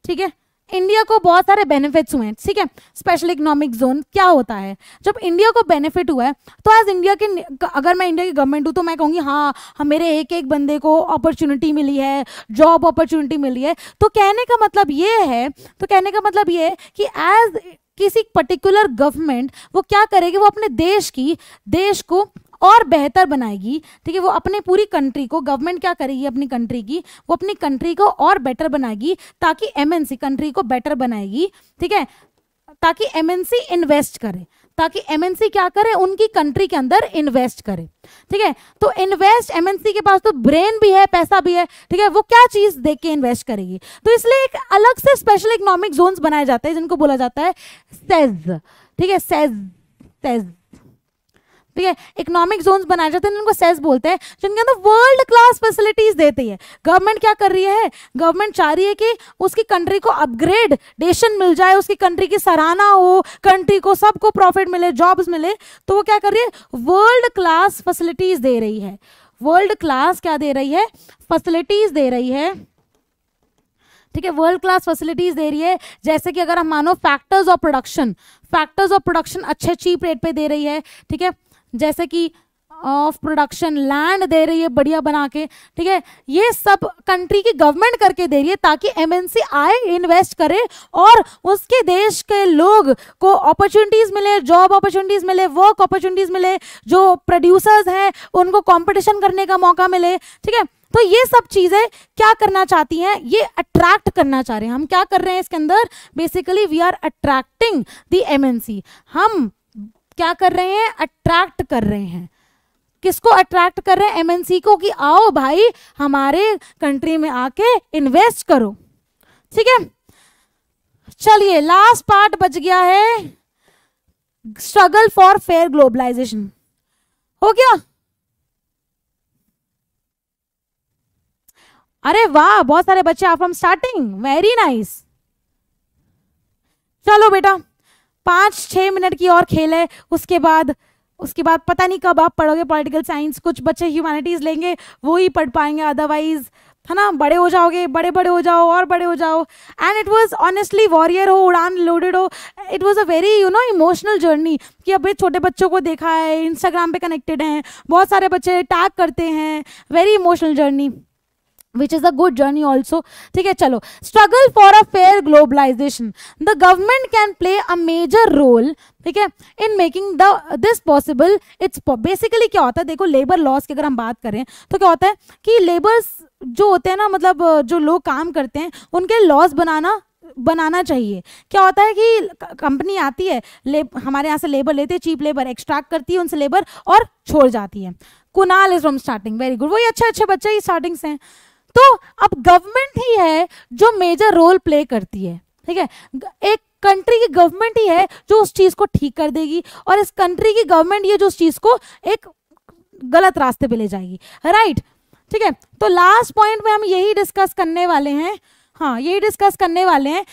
ठीक है। इंडिया को बहुत सारे बेनिफिट्स हुए हैं, ठीक है। स्पेशल इकोनॉमिक जोन क्या होता है? जब इंडिया को बेनिफिट हुआ है तो आज इंडिया के, अगर मैं इंडिया की गवर्नमेंट हूँ तो मैं कहूँगी हाँ मेरे एक बंदे को अपॉर्चुनिटी मिली है, जॉब अपॉर्चुनिटी मिली है। तो कहने का मतलब ये है कि एज किसी पर्टिकुलर गवर्नमेंट वो क्या करेगी, वो अपने देश को और बेहतर बनाएगी, ठीक है, वो अपने पूरी कंट्री को, गवर्नमेंट क्या करेगी अपनी कंट्री की, वो अपनी कंट्री को और बेटर बनाएगी, ताकि एमएनसी कंट्री को बेटर बनाएगी, ठीक है, ताकि एमएनसी इन्वेस्ट करे, ताकि एमएनसी क्या करे, उनकी कंट्री के अंदर इन्वेस्ट करे, ठीक है। तो इन्वेस्ट, एमएनसी के पास तो ब्रेन भी है, पैसा भी है, ठीक है, वो क्या चीज देख के इन्वेस्ट करेगी। तो इसलिए एक अलग से स्पेशल इकोनॉमिक जोन्स बनाए जाते हैं जिनको बोला जाता है सेज, ठीक है, सेज, ठीक है, इकोनॉमिक जोन्स बनाए जाते हैं जिनको सेज बोलते हैं, जिनके अंदर वर्ल्ड क्लास फैसिलिटीज देती है। गवर्नमेंट क्या कर रही है, गवर्नमेंट चाह रही है कि उसकी कंट्री को अपग्रेडेशन मिल जाए, उसकी कंट्री की सराहना हो, कंट्री को सबको प्रॉफिट मिले, जॉब्स मिले, तो वो क्या कर रही है, वर्ल्ड क्लास फैसिलिटीज दे रही है। वर्ल्ड क्लास क्या दे रही है, फैसिलिटीज दे रही है, ठीक है, वर्ल्ड क्लास फैसिलिटीज दे रही है। जैसे कि अगर हम मानो फैक्टर्स ऑफ प्रोडक्शन अच्छे चीप रेट पे दे रही है, ठीक है, जैसे कि ऑफ प्रोडक्शन लैंड दे रही है बढ़िया बना के, ठीक है, ये सब कंट्री की गवर्नमेंट करके दे रही है ताकि एमएनसी आए, इन्वेस्ट करे और उसके देश के लोग को अपॉर्चुनिटीज मिले, जॉब अपॉर्चुनिटीज मिले, वर्क अपॉर्चुनिटीज मिले, जो प्रोड्यूसर्स हैं उनको कंपटीशन करने का मौका मिले, ठीक है। तो ये सब चीजें क्या करना चाहती हैं, ये अट्रैक्ट करना चाह रहे हैं। हम क्या कर रहे हैं इसके अंदर, basically we are attracting the MNC. हम क्या कर रहे हैं, अट्रैक्ट कर रहे हैं। किसको अट्रैक्ट कर रहे हैं, एमएनसी को, कि आओ भाई हमारे कंट्री में आके इन्वेस्ट करो, ठीक है। चलिए लास्ट पार्ट बच गया है, स्ट्रगल फॉर फेयर ग्लोबलाइजेशन। हो गया, अरे वाह, बहुत सारे बच्चे आप फ्रॉम स्टार्टिंग, वेरी नाइस। चलो बेटा 5-6 मिनट की और खेल है, उसके बाद पता नहीं कब आप पढ़ोगे पॉलिटिकल साइंस। कुछ बच्चे ह्यूमैनिटीज लेंगे, वो ही पढ़ पाएंगे, अदरवाइज है ना, बड़े हो जाओगे, बड़े हो जाओ और बड़े हो जाओ। And it was honestly, warrior हो, उड़ान लोडेड हो, it was a very emotional journey. कि अभी छोटे बच्चों को देखा है, इंस्टाग्राम पे कनेक्टेड हैं, बहुत सारे बच्चे टैग करते हैं, very emotional journey which is a good journey also, ठीक है। चलो, struggle for a fair globalization, the government can play a major role, ठीक है, in making this possible। it's basically क्या होता है, देखो लेबर लॉस की अगर हम बात करें तो क्या होता है कि लेबर्स जो होते हैं ना, मतलब जो लोग काम करते हैं उनके लॉस बनाना चाहिए। क्या होता है कि कंपनी आती है, हमारे यहाँ से लेबर लेते हैं, चीप लेबर एक्सट्रैक्ट करती है उनसे लेबर और छोड़ जाती है। Kunal is from starting, very good, वही अच्छे बच्चे ही स्टार्टिंग से हैं। तो अब गवर्नमेंट ही है जो मेजर रोल प्ले करती है, ठीक है, एक कंट्री की गवर्नमेंट ही है जो उस चीज को ठीक कर देगी, और इस कंट्री की गवर्नमेंट ये जो उस चीज को एक गलत रास्ते पे ले जाएगी, राइट, ठीक है। तो लास्ट पॉइंट में हम यही डिस्कस करने वाले हैं, हाँ यही डिस्कस करने वाले हैं।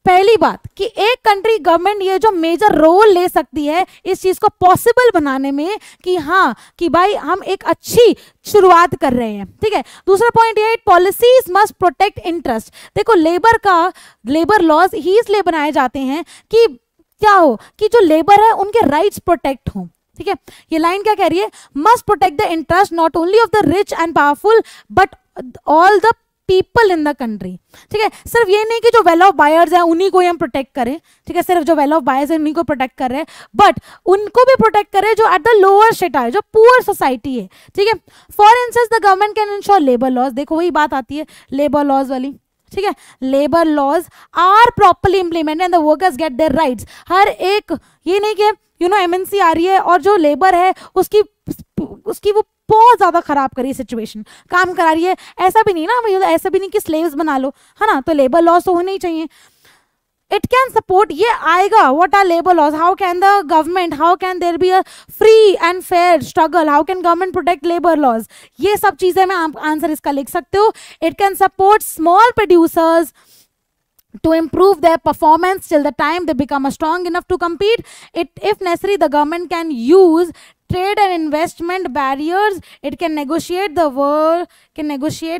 पहली बात कि एक कंट्री गवर्नमेंट ये जो मेजर रोल ले सकती है इस चीज को पॉसिबल बनाने में, कि हाँ कि भाई हम एक अच्छी शुरुआत कर रहे हैं, ठीक है। दूसरा पॉइंट ये है, पॉलिसीज मस्ट प्रोटेक्ट इंटरेस्ट। देखो लेबर लॉज ही इसलिए बनाए जाते हैं कि क्या हो, कि जो लेबर है उनके राइट्स प्रोटेक्ट हो, ठीक है। ये लाइन क्या कह रही है, must protect the interest not only of the rich and powerful but all the people in the country, ठीक है। सिर्फ ये नहीं कि जो वेल ऑफ बायर्स हैं उन्हीं को ही हम प्रोटेक्ट करें, ठीक है, सिर्फ जो वेल ऑफ बायर्स हैं उन्हीं को प्रोटेक्ट कर रहे हैं, बट उनको भी प्रोटेक्ट करें जो एट द लोअर स्टेटा है, जो पुअर सोसाइटी है, ठीक है। For instance the government can ensure labour laws, देखो वही बात आती है लेबर लॉज वाली, ठीक है। Labour laws are properly implemented and the workers get their rights. हर एक, ये नहीं कि एमएनसी आ रही है और जो लेबर है उसकी वो बहुत ज्यादा खराब करी सिचुएशन, काम करा रही है, ऐसा भी नहीं ना, ऐसा भी नहीं कि स्लेव्स बना लो, है ना। तो लेबर लॉस तो होने ही चाहिए। इट कैन सपोर्ट, ये आएगा, what are labour laws, how can the government, how can there be a free and fair struggle, how can government protect labour laws, ये सब चीजें में आप आंसर इसका लिख सकते हो। It can support small producers to improve their performance till the time they become strong enough to compete. If necessary, the government can use trade and investment barriers. It can negotiate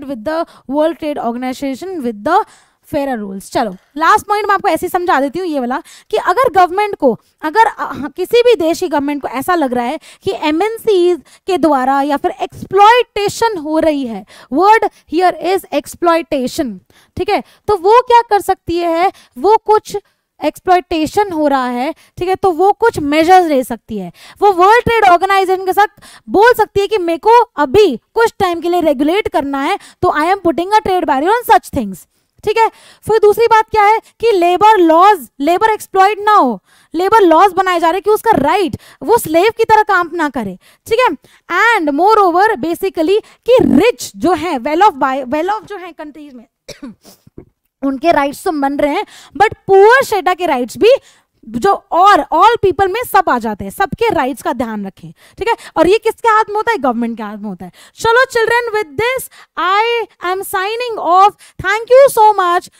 with the World Trade Organization with the fairer rules. चलो last point मैं आपको ऐसे समझा देती हूँ, ये वाला, कि अगर गवर्नमेंट को, अगर किसी भी देश की गवर्नमेंट को ऐसा लग रहा है कि एमएनसीज के द्वारा या फिर एक्सप्लॉयटेशन हो रही है, वर्ड हियर इज एक्सप्लॉयटेशन, ठीक है, तो वो क्या कर सकती है, वो कुछ एक्सप्लॉयटेशन हो रहा है, ठीक है, तो वो कुछ मेजर्स ले सकती है। वो वर्ल्ड ट्रेड ऑर्गेनाइजेशन के साथ बोल सकती है कि मेरे को अभी कुछ टाइम के लिए रेगुलेट करना है, तो I am putting a trade barrier on such things, ठीक है। फिर दूसरी बात क्या है कि लेबर लॉज, लेबर एक्सप्लॉइट ना हो, लेबर लॉज बनाए जा रहे कि उसका राइट वो स्लेव की तरह काम ना करे, ठीक है। एंड मोर ओवर बेसिकली कि रिच जो है, वेल ऑफ जो है कंट्रीज में उनके राइट्स तो बन रहे हैं, बट पुअर शेडा के राइट्स भी जो और ऑल पीपल में सब आ जाते हैं, सबके राइट्स का ध्यान रखें, ठीक है। और ये किसके हाथ में होता है? गवर्नमेंट के हाथ में होता है। चलो children, with this I am signing off. Thank you so much.